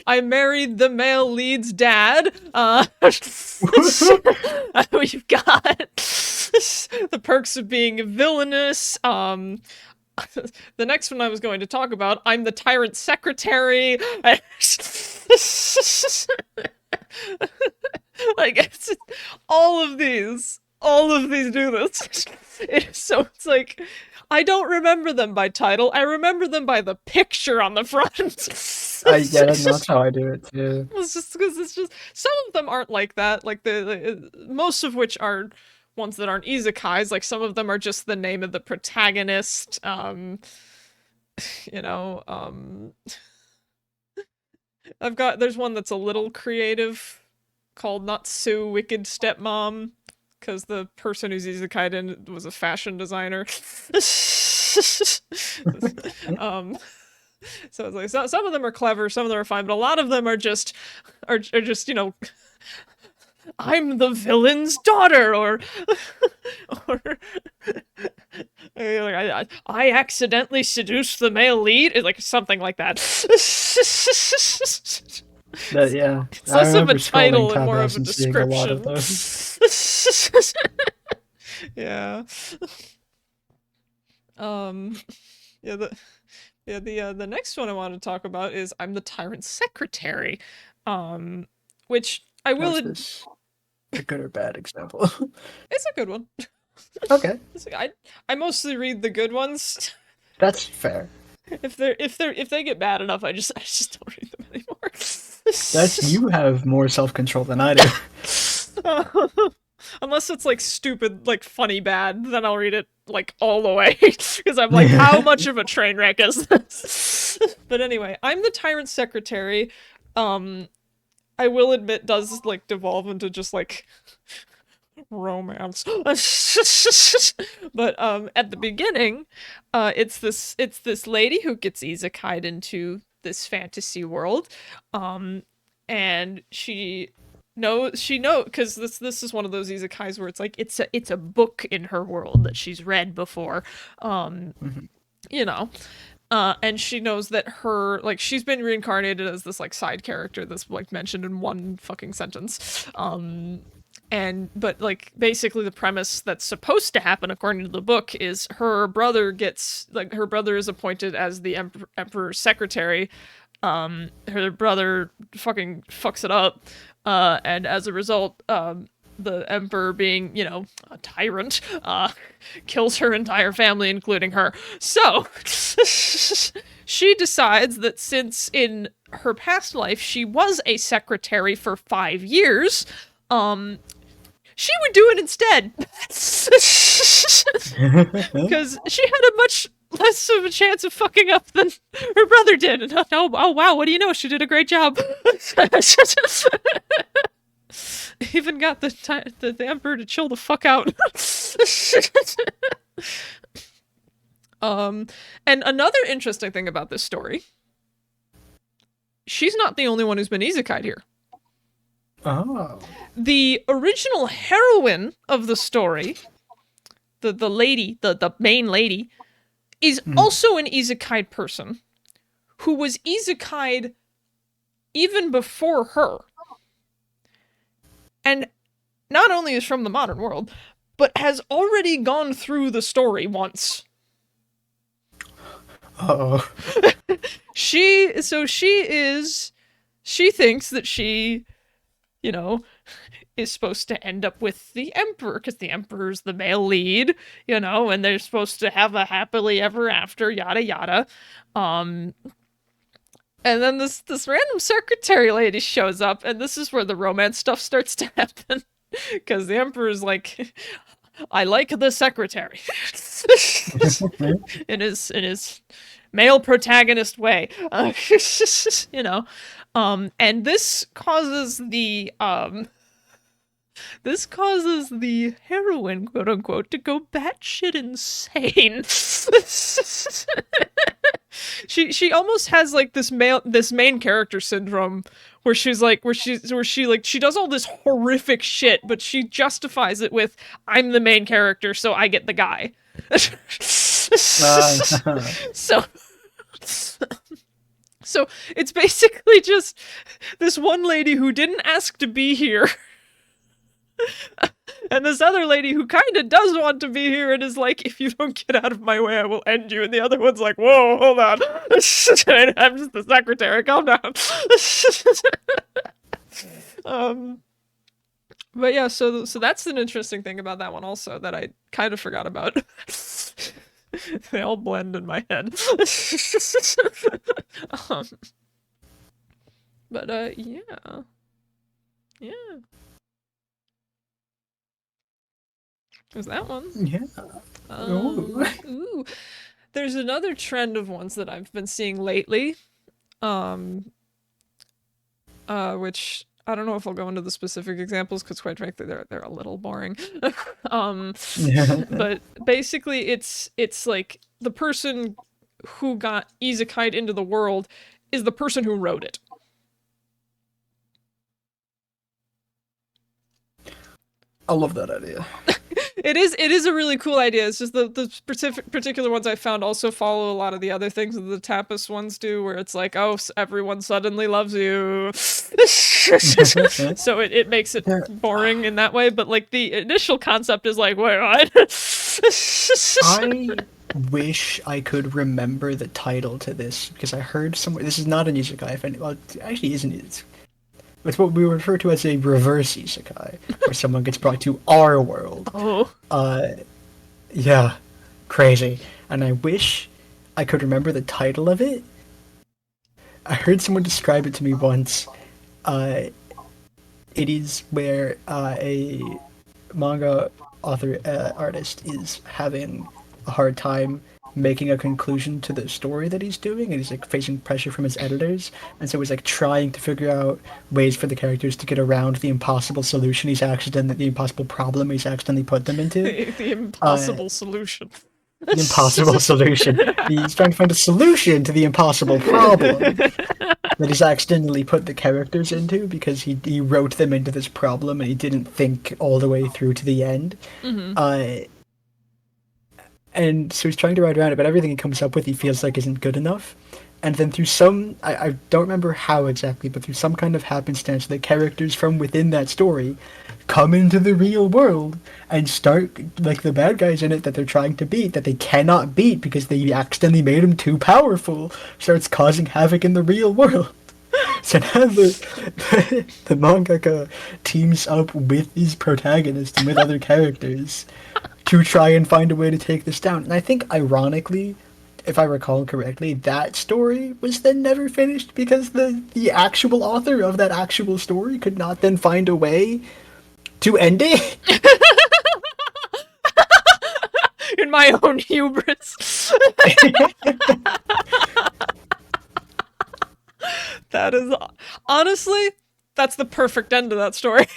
I married the male lead's dad. We've got the perks of being villainous. the next one I was going to talk about, I'm the tyrant secretary. Like, it's all of these do this. So it's like, I don't remember them by title. I remember them by the picture on the front. Yeah, that's how I do it too. It's just because it's just some of them aren't like that. Like the most of which are ones that aren't isekais. Like some of them are just the name of the protagonist. You know, there's one that's a little creative called Not So Wicked Stepmom, because the person who's isekai'd in was a fashion designer. So it's like some of them are clever, some of them are fine, but a lot of them are just you know, I'm the villain's daughter, or I accidentally seduced the male lead, like something like that. Yeah, It's less of a title and more Clubhouse of a and seeing a lot of description. Yeah. The next one I want to talk about is I'm the tyrant secretary, which I will. Is this a good or bad example? It's a good one. Okay, I mostly read the good ones. that's fair. If they get bad enough, I just don't read them anymore. You have more self-control than I do. Unless it's like stupid, like funny bad, then I'll read it like all the way. Because I'm like, how much of a train wreck is this? But anyway, I'm the tyrant secretary. I will admit does like devolve into just like romance. But at the beginning, it's this lady who gets isekai'd into this fantasy world. And she knows because this is one of those isekais where it's like it's a book in her world that she's read before. You know. And she knows that she's been reincarnated as this like side character that's like mentioned in one fucking sentence. But like basically the premise that's supposed to happen according to the book is her brother is appointed as the emperor's secretary. Her brother fucking fucks it up. And as a result, the emperor, being, you know, a tyrant, kills her entire family, including her. So, she decides that since in her past life she was a secretary for 5 years, she would do it instead. Because she had a much less of a chance of fucking up than her brother did. And oh wow, what do you know? She did a great job. Even got the emperor to chill the fuck out. And another interesting thing about this story, she's not the only one who's been isekai'd here. Oh. The original heroine of the story, the lady, the main lady, is also an isekai'd person who was isekai'd even before her. And not only is from the modern world, but has already gone through the story once. Uh-oh. She thinks that she, you know, is supposed to end up with the emperor, because the emperor's the male lead, you know, and they're supposed to have a happily ever after, yada yada. And then this random secretary lady shows up, and this is where the romance stuff starts to happen. Because the emperor's like, I like the secretary. in his male protagonist way. You know. And this causes the heroine, quote unquote, to go batshit insane. She almost has like this main character syndrome where she does all this horrific shit, but she justifies it with, I'm the main character, so I get the guy. So it's basically just this one lady who didn't ask to be here. and this other lady who kind of does want to be here and is like, if you don't get out of my way, I will end you. And the other one's like, whoa, hold on. I'm just the secretary, calm down. But yeah, so that's an interesting thing about that one also that I kind of forgot about. They all blend in my head. But yeah. There's that one. Yeah. Ooh. There's another trend of ones that I've been seeing lately. Which I don't know if I'll go into the specific examples because quite frankly they're a little boring. But basically it's like the person who got isekai'd into the world is the person who wrote it. I love that idea. It is a really cool idea. It's just the particular ones I found also follow a lot of the other things that the Tapas ones do, where it's like, oh, everyone suddenly loves you. So it makes it boring in that way. But like the initial concept is like, wait, what? I wish I could remember the title to this because I heard somewhere. This is not an isekai. Well, it actually isn't. It's what we refer to as a reverse isekai, where someone gets brought to our world. Oh. Yeah, crazy. And I wish I could remember the title of it. I heard someone describe it to me once. It is where a manga author artist is having a hard time making a conclusion to the story that he's doing, and he's like facing pressure from his editors, and so he's like trying to figure out ways for the characters to get around the impossible problem he's accidentally put them into. The impossible solution. The impossible solution. He's trying to find a solution to the impossible problem that he's accidentally put the characters into because he wrote them into this problem and he didn't think all the way through to the end. And so he's trying to write around it, but everything he comes up with he feels like isn't good enough. And then through some, I don't remember how exactly, but through some kind of happenstance, the characters from within that story come into the real world and start, like the bad guys in it that they're trying to beat, that they cannot beat because they accidentally made them too powerful, starts causing havoc in the real world. So now the mangaka teams up with these protagonists and with other characters to try and find a way to take this down. And I think, ironically, if I recall correctly, that story was then never finished because the actual author of that actual story could not then find a way to end it. In my own hubris. That is, honestly, that's the perfect end to that story.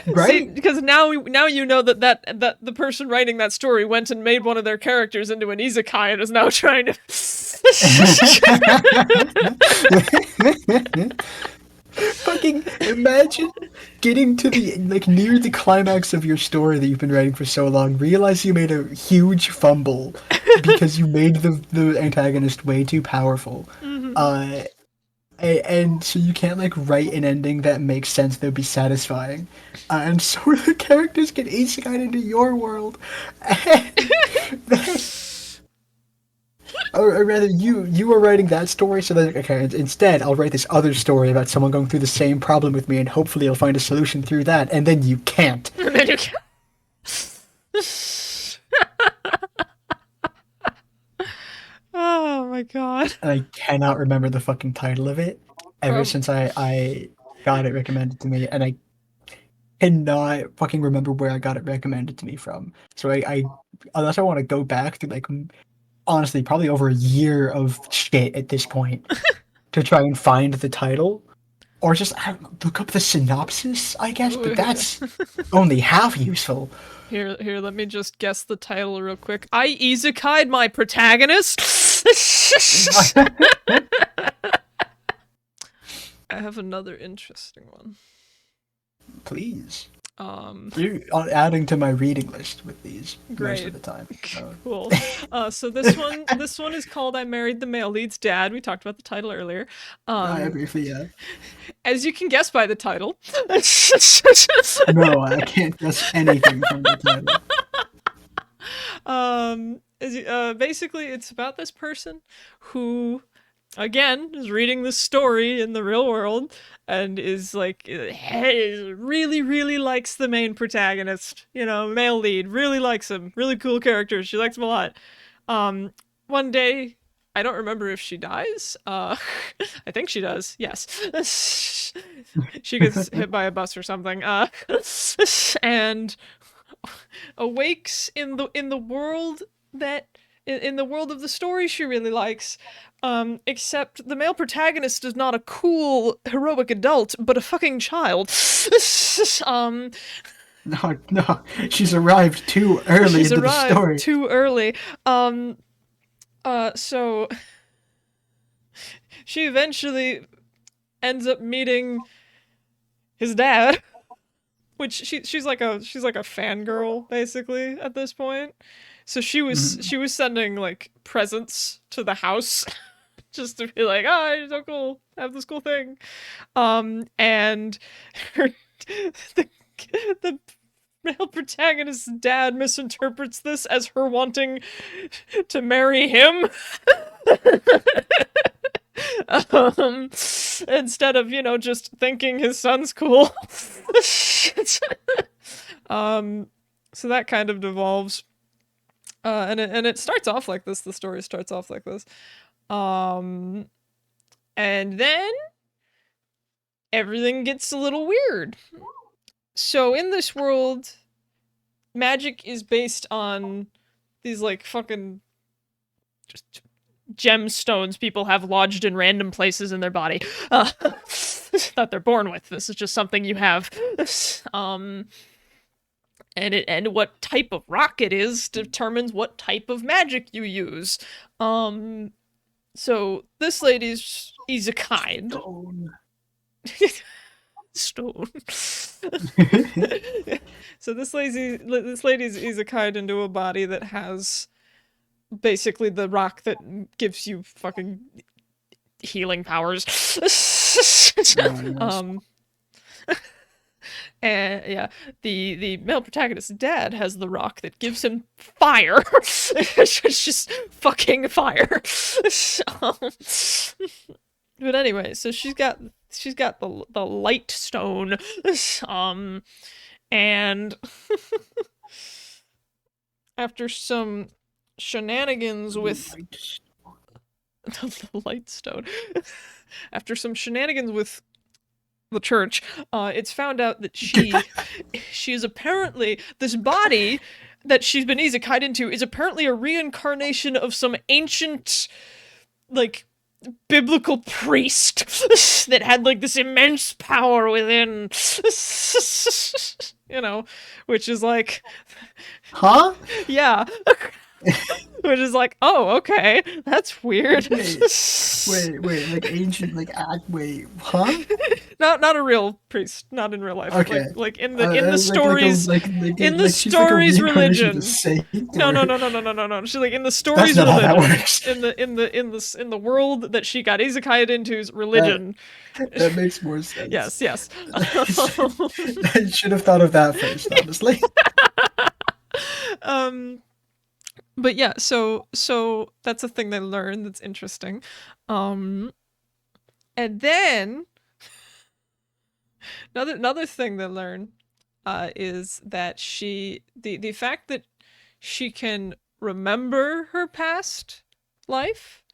Right? See, because now you know that the person writing that story went and made one of their characters into an isekai and is now trying to fucking imagine getting to the near the climax of your story that you've been writing for so long, realize you made a huge fumble because you made the antagonist way too powerful. And so you can't write an ending that makes sense that would be satisfying, and so the characters get isekai'd into your world, or rather you are writing that story, so that okay, instead I'll write this other story about someone going through the same problem with me, and hopefully I'll find a solution through that, and then you can't. Oh my god. And I cannot remember the fucking title of it ever since I got it recommended to me, and I cannot fucking remember where I got it recommended to me from. So I unless I want to go back to honestly probably over a year of shit at this point to try and find the title, or just look up the synopsis, I guess, but that's only half useful. Here, let me just guess the title real quick. I isekai'd my protagonist. I have another interesting one. Please. You're adding to my reading list with these most of Great. the time. So. Cool. So this one is called "I Married the Male Lead's Dad." We talked about the title earlier. I briefly, yeah. As you can guess by the title. No, I can't guess anything from the title. Basically, it's about this person who, again, is reading the story in the real world and is like, really, really likes the main protagonist. You know, male lead, really likes him. Really cool character. She likes him a lot. One day, I don't remember if she dies. I think she does. Yes. She gets hit by a bus or something. And awakes in the world that in the world of the story she really likes, except the male protagonist is not a cool heroic adult but a fucking child. No, she's arrived too early into the story. Too early. So she eventually ends up meeting his dad. Which she's like a fangirl basically at this point. So she was sending like presents to the house just to be like, oh, you're so cool, have this cool thing. And her the male protagonist's dad misinterprets this as her wanting to marry him. Instead of, just thinking his son's cool. So that kind of devolves. And it starts off like this. The story starts off like this. And then everything gets a little weird. So in this world, magic is based on these like fucking just gemstones people have lodged in random places in their body that they're born with. This is just something you have. And what type of rock it is determines what type of magic you use. So this lady's Isekai. Stone. So this lady's Isekai into a body that has basically the rock that gives you fucking healing powers. And yeah, the male protagonist's dad has the rock that gives him fire. It's just fucking fire. But anyway, so she's got the light stone, and after some shenanigans with the light stone, after some shenanigans with the church, it's found out that she is apparently, this body that she's been isekai'd into is apparently a reincarnation of some ancient, like, biblical priest that had like this immense power within. Which is like, huh? Yeah. Which is like, oh, okay, that's weird. Wait, like ancient, like wait, huh? Not a real priest, not in real life. Okay. Like in the stories, in the stories' religion. No. She's like in the stories' religion. How that works. In the world that she got isekai'd into's religion. That makes more sense. Yes. I should have thought of that first, honestly. But yeah, so that's a thing they learn that's interesting. And then another thing they learn is that the fact that she can remember her past life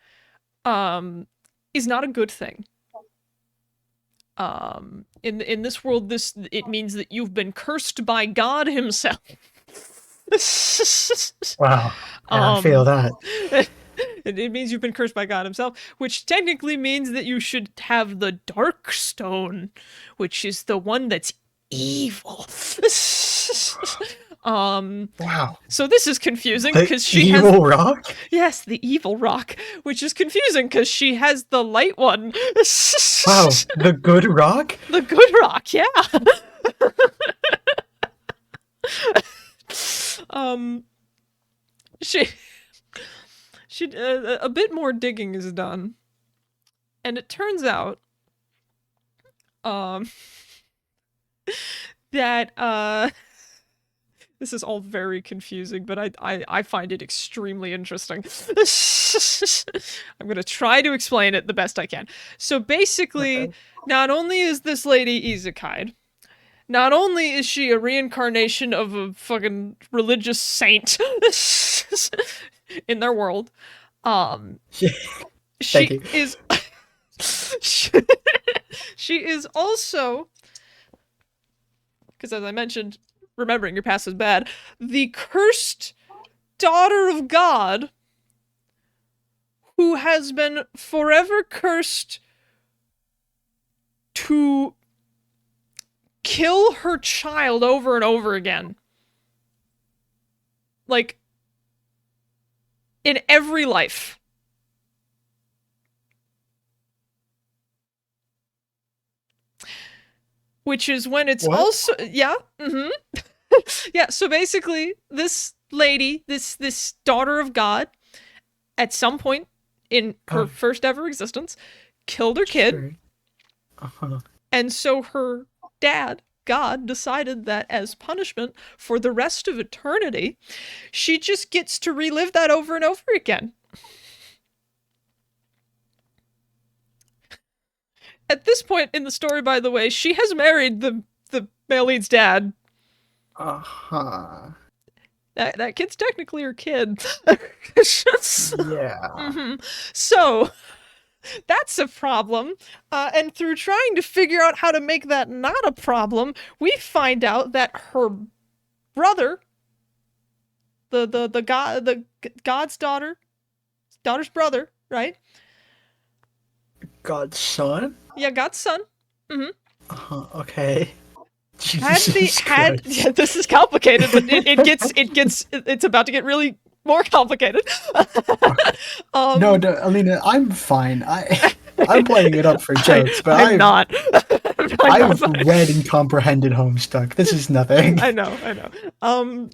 is not a good thing. In this world, it means that you've been cursed by God himself. Wow, I feel that. It means you've been cursed by God himself, which technically means that you should have the dark stone, which is the one that's evil. Wow. So this is confusing because she has evil rock? Yes, the evil rock, which is confusing because she has the light one. Wow, the good rock? The good rock, yeah. she a bit more digging is done, and it turns out that this is all very confusing, but I find it extremely interesting. I'm gonna try to explain it the best I can. So basically, not only is this lady isekai'd, not only is she a reincarnation of a fucking religious saint in their world, she is she is also, because as I mentioned, remembering your past is bad, the cursed daughter of God who has been forever cursed to kill her child over and over again. Like, in every life. Which is when it's What? also... Yeah, yeah, so basically, this lady, this daughter of God, at some point in her first ever existence, killed her kid. Sure. Uh-huh. And so her dad, God, decided that as punishment for the rest of eternity, she just gets to relive that over and over again. At this point in the story, by the way, she has married the male lead's dad. Uh-huh. That kid's technically her kid. Yeah. So that's a problem. And through trying to figure out how to make that not a problem, we find out that her brother, the God's daughter's brother, right? God's son? Yeah, God's son. Okay. Yeah, this is complicated, but it's about to get really more complicated. No, Alina, I'm fine. I'm playing it up for jokes, but I'm not. I've read and comprehended Homestuck. This is nothing. I know. I'm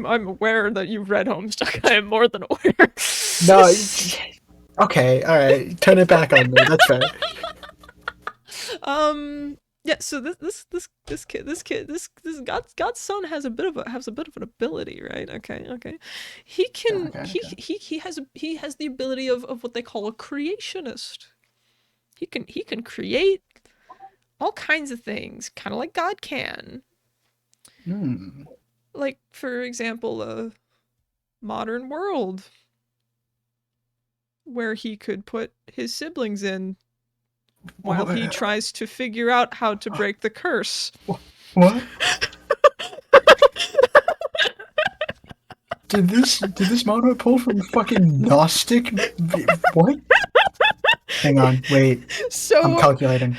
aware that you've read Homestuck. I am more than aware. No. Okay, all right. Turn it back on me. That's fair. Yeah. So this God's son has a bit of an ability, right? Okay. He can he has the ability of what they call a creationist. He can create all kinds of things, kind of like God can. Like, for example, a modern world where he could put his siblings in while he tries to figure out how to break the curse. What? Did this manga pull from fucking Gnostic? What? Hang on, wait. So I'm calculating.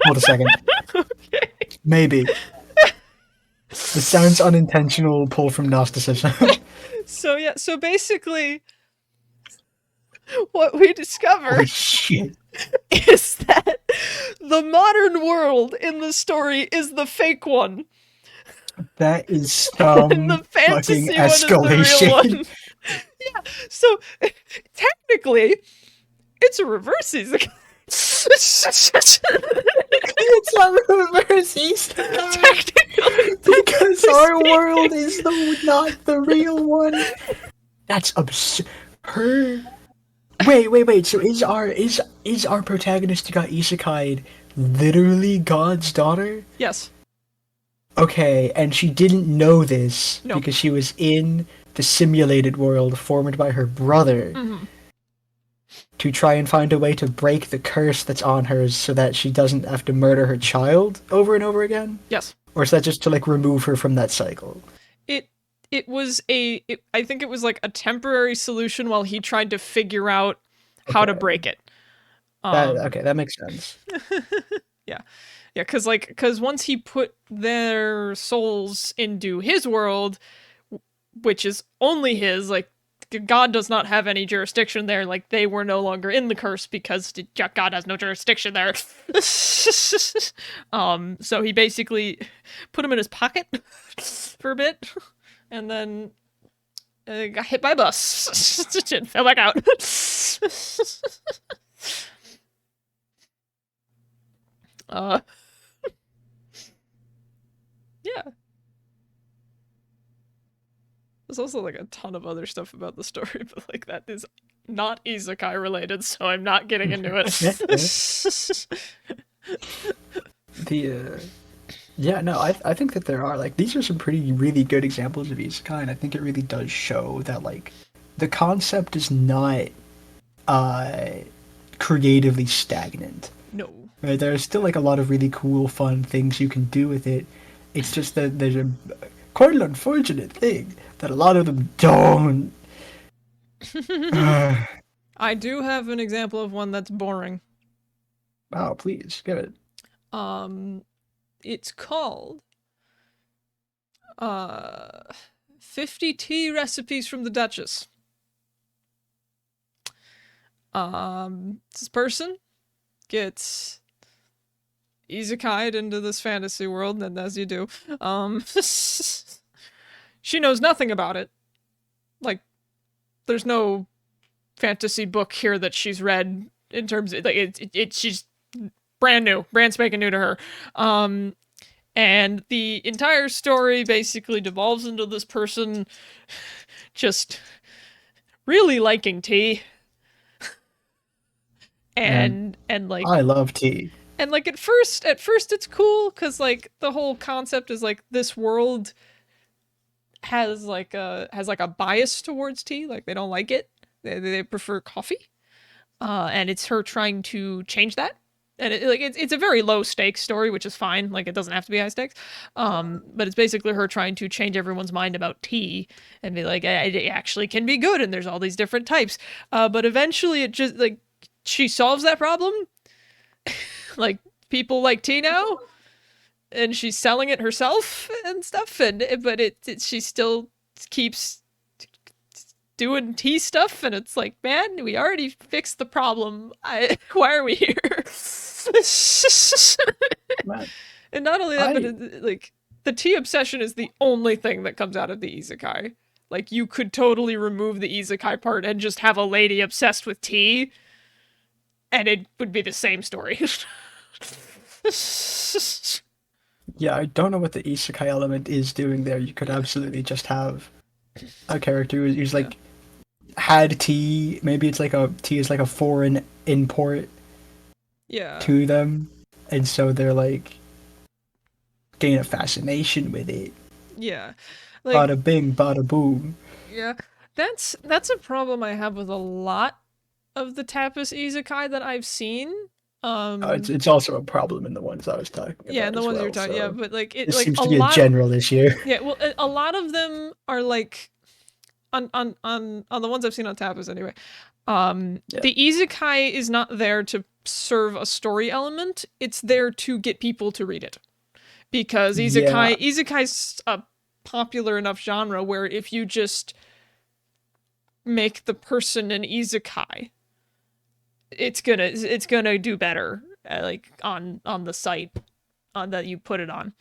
Hold a second. Okay. Maybe. This sounds unintentional pull from Gnosticism. So basically, what we discover Holy shit. is that the modern world in the story is the fake one. That is some And the fantasy fucking one is the escalation. real one. Yeah, so technically, it's a reverse isekai. It's a reverse Isekai. Technically, Because our world is not the real one. That's absurd. Wait. So is our protagonist who got isekai'd literally God's daughter? Yes. Okay, and she didn't know this No. because she was in the simulated world formed by her brother to try and find a way to break the curse that's on her so that she doesn't have to murder her child over and over again? Yes. Or is that just to, like, remove her from that cycle? It was I think it was like a temporary solution while he tried to figure out how to break it. That makes sense. Yeah, because once he put their souls into his world, which is only his, like, God does not have any jurisdiction there. Like, they were no longer in the curse because God has no jurisdiction there. So he basically put him in his pocket for a bit, and then got hit by a bus and fell back out. Yeah. There's also like a ton of other stuff about the story, but like that is not isekai related, so I'm not getting into it. Yeah, no, I think that there are, like, these are some pretty really good examples of isekai, and I think it really does show that, like, the concept is not creatively stagnant. No. Right? There's still like a lot of really cool, fun things you can do with it. It's just that there's a quite an unfortunate thing that a lot of them don't. I do have an example of one that's boring. Oh, please give it. It's called 50 tea recipes from the Duchess. This person gets isekai'd into this fantasy world, and as you do, she knows nothing about it. Like, there's no fantasy book here that she's read in terms of, like, she's brand new, brand spanking new to her. And the entire story basically devolves into this person just really liking tea. And like, I love tea. And like at first it's cool because like the whole concept is like this world has like a bias towards tea, like they don't like it. They prefer coffee. And it's her trying to change that. And it's a very low stakes story, which is fine. Like, it doesn't have to be high stakes. But it's basically her trying to change everyone's mind about tea and be like, it actually can be good, and there's all these different types. But eventually it just, like, she solves that problem. Like, people like tea now, and she's selling it herself and stuff. But she still keeps doing tea stuff, and it's like, man, we already fixed the problem. Why are we here? And not only that, but like, the tea obsession is the only thing that comes out of the isekai. Like, you could totally remove the isekai part and just have a lady obsessed with tea, and it would be the same story. Yeah, I don't know what the isekai element is doing there. You could absolutely just have a character who's like had tea. Maybe it's like tea is like a foreign import. Yeah. To them, and so they're like gain a fascination with it. Yeah. Like, Bada bing, bada boom. Yeah. That's a problem I have with a lot of the Tapas isekai that I've seen. It's also a problem in the ones I was talking about. Yeah, the ones well, you're talking. so Yeah, but like it this like seems a to be lot, a general issue. Yeah, well, a lot of them are like on the ones I've seen on Tapas anyway. The isekai is not there to serve a story element. It's there to get people to read it, because isekai's a popular enough genre where if you just make the person an isekai, it's gonna do better, like on the site that you put it on,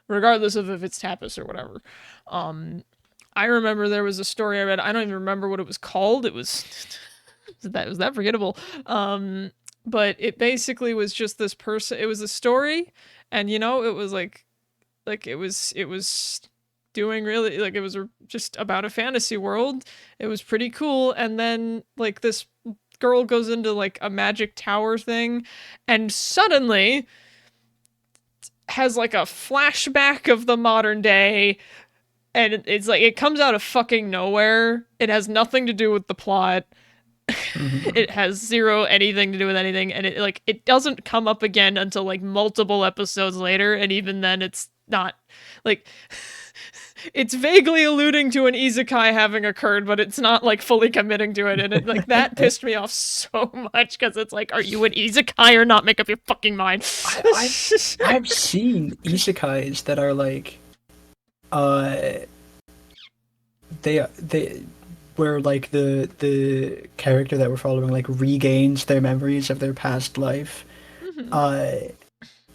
regardless of if it's Tapas or whatever. I remember there was a story I read. I don't even remember what it was called. It was that forgettable. But it basically was just this person. It was a story, and it was like it was doing really, like, it was just about a fantasy world. It was pretty cool, and then like this girl goes into like a magic tower thing, and suddenly has like a flashback of the modern day. And it's like, it comes out of fucking nowhere. It has nothing to do with the plot. Mm-hmm. It has zero anything to do with anything. And it doesn't come up again until like multiple episodes later. And even then it's not like, it's vaguely alluding to an isekai having occurred, but it's not like fully committing to it. And it like, that pissed me off so much, because it's like, are you an isekai or not? Make up your fucking mind. I've seen isekais that are like, they where like the character that we're following like regains their memories of their past life, Mm-hmm. uh,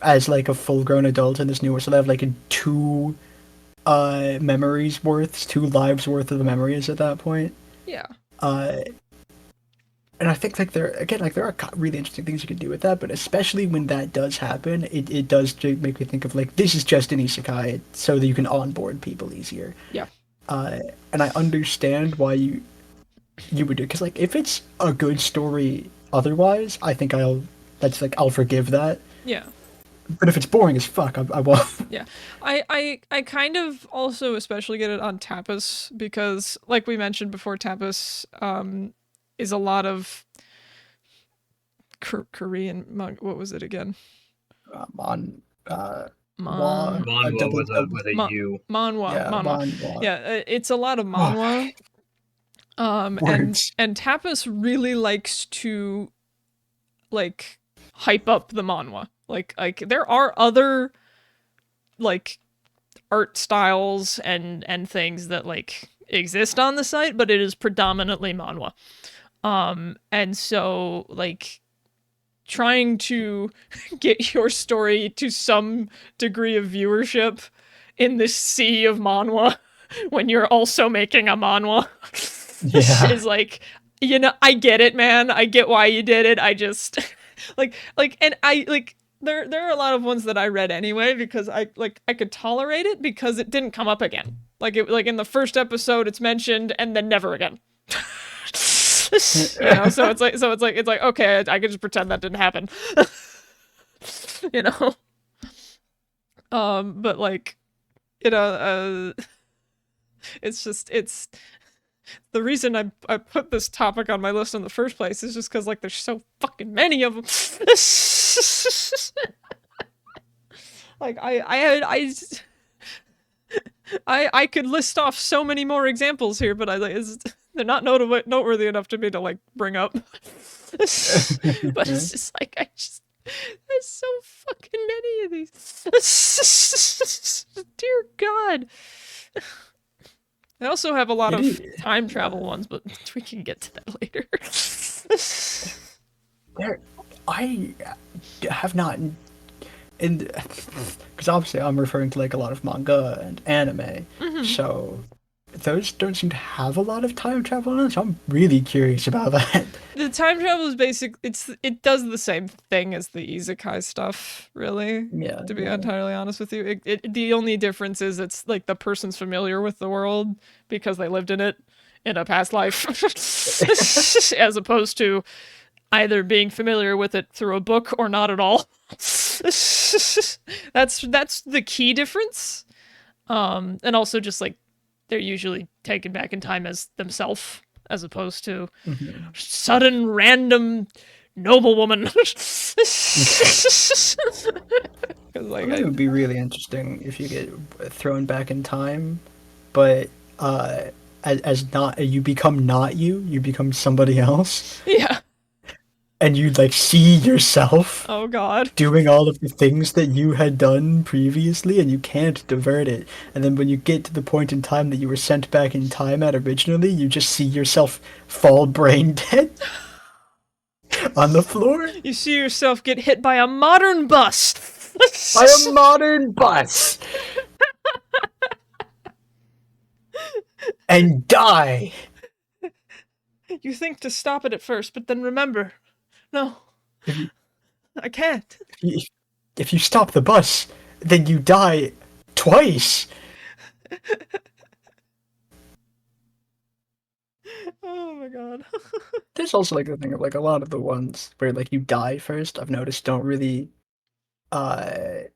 as like a full grown adult in this new world. So they have like two memories worth, two lives worth of memories at that point. Yeah. Uh, and I think like there are really interesting things you can do with that, but especially when that does happen, it does make me think of like this is just an isekai, so that you can onboard people easier. Yeah. And I understand why you would do, because like if it's a good story otherwise, I think I'll forgive that. Yeah. But if it's boring as fuck, I won't. Yeah. I kind of also especially get it on Tapas because, like we mentioned before, Tapas is a lot of Korean what was it again? On Man, Manhwa with a U. manhwa, yeah, manhwa. manhwa. Yeah, it's a lot of manhwa. Words. And Tapas really likes to like hype up the manhwa. Like there are other like art styles and things that like exist on the site, but it is predominantly manhwa. And so like trying to get your story to some degree of viewership in this sea of manhwa when you're also making a manhwa Yeah. is like, you know, I get it, man. I get why you did it. I just and I like there are a lot of ones that I read anyway because I could tolerate it because it didn't come up again. Like in the first episode it's mentioned and then never again. You know, so it's like okay, I can just pretend that didn't happen. You know. But like, you know, it's the reason I put this topic on my list in the first place is just because like there's so fucking many of them. Like I could list off so many more examples here, but they're not noteworthy enough to me to like bring up. But it's just like there's so fucking many of these. Dear God. I also have a lot of time travel ones, but we can get to that later. I have not, because obviously I'm referring to like a lot of manga and anime, so those don't seem to have a lot of time travel in them. So I'm really curious about that. The time travel is basic. It does the same thing as the isekai stuff, really. Yeah. To be entirely honest with you, the only difference is it's like the person's familiar with the world because they lived in it in a past life, as opposed to either being familiar with it through a book or not at all. That's the key difference. And also just like they're usually taken back in time as themselves, as opposed to sudden random noblewoman. Like, it would be really interesting if you get thrown back in time, but as not you become not you become somebody else. Yeah. And you like see yourself Oh God. doing all of the things that you had done previously, and you can't divert it. And then when you get to the point in time that you were sent back in time at originally, you just see yourself fall brain dead on the floor. You see yourself get hit by a modern bus. By a modern bus. And die. You think to stop it at first, but then remember, no, I can't. If you stop the bus, then you die twice. Oh my God. There's also like the thing of like a lot of the ones where like you die first, I've noticed don't really like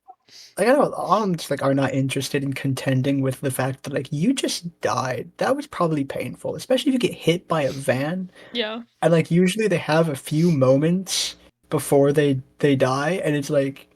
I know a lot of them just like are not interested in contending with the fact that like you just died. That was probably painful, especially if you get hit by a van. Yeah. And like usually they have a few moments before they die, and it's like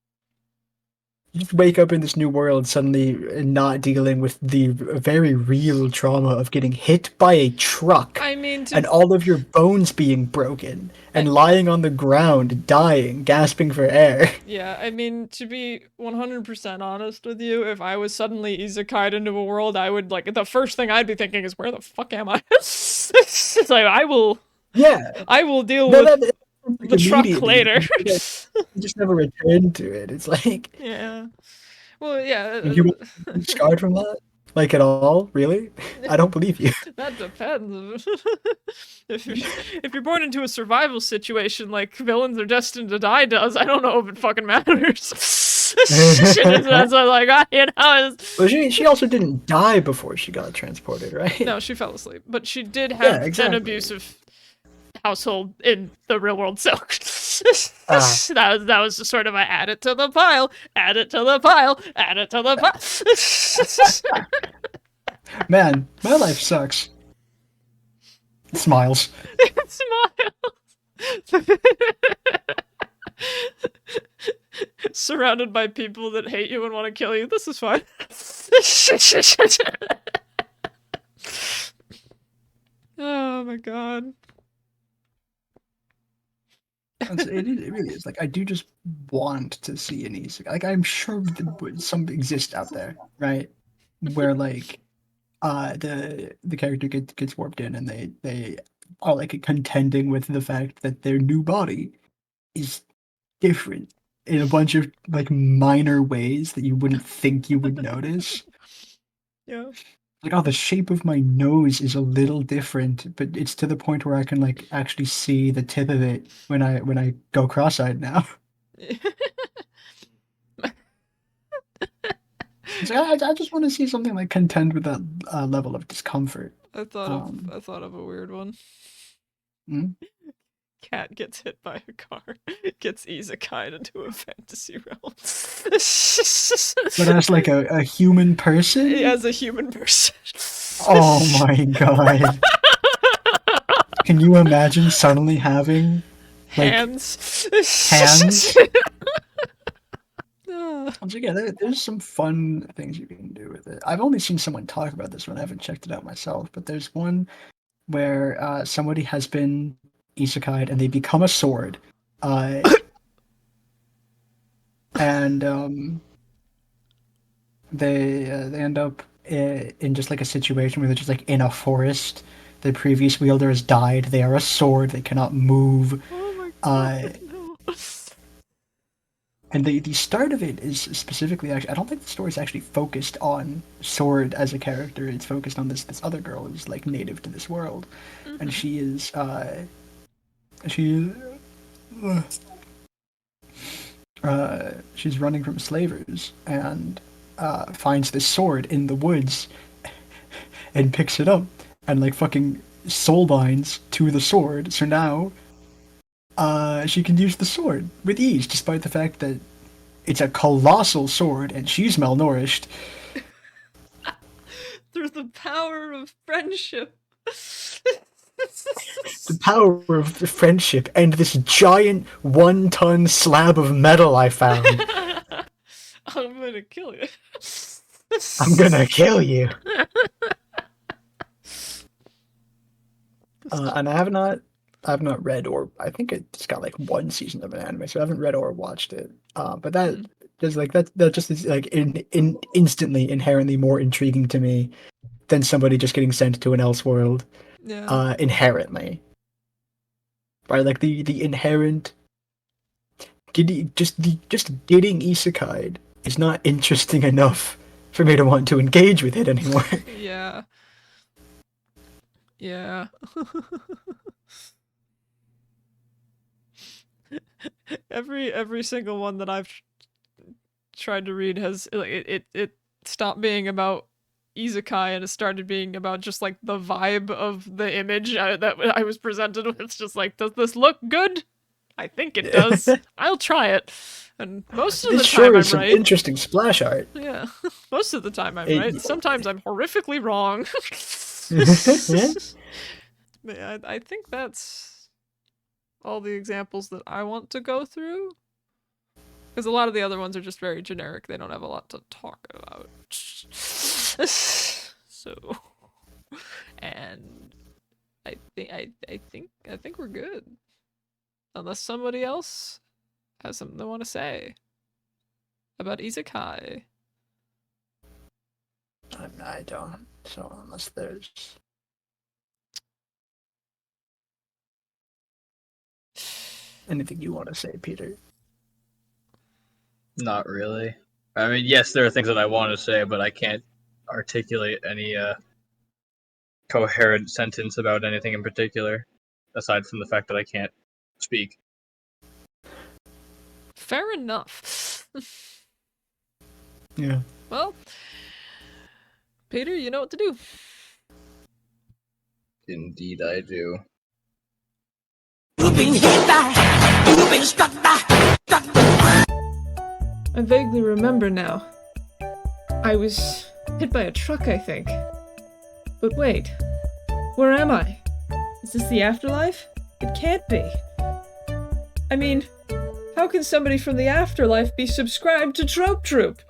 you just wake up in this new world suddenly not dealing with the very real trauma of getting hit by a truck. I mean, and all of your bones being broken and lying on the ground, dying, gasping for air. Yeah, I mean, to be 100% honest with you, if I was suddenly isekai'd into a world, I would, like, the first thing I'd be thinking is, where the fuck am I? It's like I will deal No, with like, the truck immediately. later. You just never return to it. It's like, Yeah. Well, yeah. you were scarred from that? Like, at all? Really? I don't believe you. That depends. if you're born into a survival situation like villains are destined to die does, I don't know if it fucking matters. That's like, Well, she also didn't die before she got transported, right? No, she fell asleep, but she did Yeah, have exactly. an abusive household in the real world, so that was just sort of add it to the pile, add it to the pile, add it to the pile. Man, my life sucks. Smiles. Smiles. Surrounded by people that hate you and want to kill you. This is fine. Oh my god. It really is. Like, I do just want to see an isekai. Like, I'm sure some exist out there, right? Where like, the character gets warped in, and they are like contending with the fact that their new body is different in a bunch of like minor ways that you wouldn't think you would notice. Yeah. Like, oh, the shape of my nose is a little different, but it's to the point where I can like actually see the tip of it when I go cross-eyed now. It's like, I just want to see something like contend with that level of discomfort. I thought of a weird one. Hmm? Cat gets hit by a car, gets isekai into a fantasy realm. But as like a human person? As a human person. Oh my god. Can you imagine suddenly having like hands? hands? Once again, there's some fun things you can do with it. I've only seen someone talk about this one. I haven't checked it out myself, but there's one where somebody has been isekai'd and they become a sword, and they end up in just like a situation where they're just like in a forest. The previous wielder has died. They are a sword. They cannot move. Oh my god, no. And the start of it is specifically, actually, I don't think the story is actually focused on Sword as a character. It's focused on this other girl who's like native to this world, and she is she's running from slavers and finds this sword in the woods and picks it up and like fucking soul binds to the sword. So now she can use the sword with ease, despite the fact that it's a colossal sword and she's malnourished. Through the power of friendship. The power of friendship and this giant 1-ton slab of metal I found. I'm gonna kill you. I'm gonna kill you. And I have not read, or I think it's got like one season of an anime, so I haven't read or watched it. But that just like that just is like instantly inherently more intriguing to me than somebody just getting sent to an else world. Yeah. Inherently, right? Like the inherent just getting isekai'd is not interesting enough for me to want to engage with it anymore. Yeah. Yeah. Every single one that I've tried to read has like it stopped being about isekai and it started being about just like the vibe of the image that I was presented with. It's just like, does this look good? I think it does. I'll try it. And most of the This time sure I'm is some right. interesting splash art. Yeah. Most of the time I'm right. Sometimes I'm horrifically wrong. But I think that's all the examples that I want to go through. Because a lot of the other ones are just very generic. They don't have a lot to talk about. So, and I think we're good. Unless somebody else has something they want to say about isekai. I don't. So unless there's Anything you want to say, Peter? Not really. I mean, yes, there are things that I want to say, but I can't articulate any coherent sentence about anything in particular, aside from the fact that I can't speak. Fair enough. Yeah. Well, Peter, you know what to do. Indeed, I do. I vaguely remember now. I was hit by a truck, I think. But wait, where am I? Is this the afterlife? It can't be. I mean, how can somebody from the afterlife be subscribed to Trope Troupe?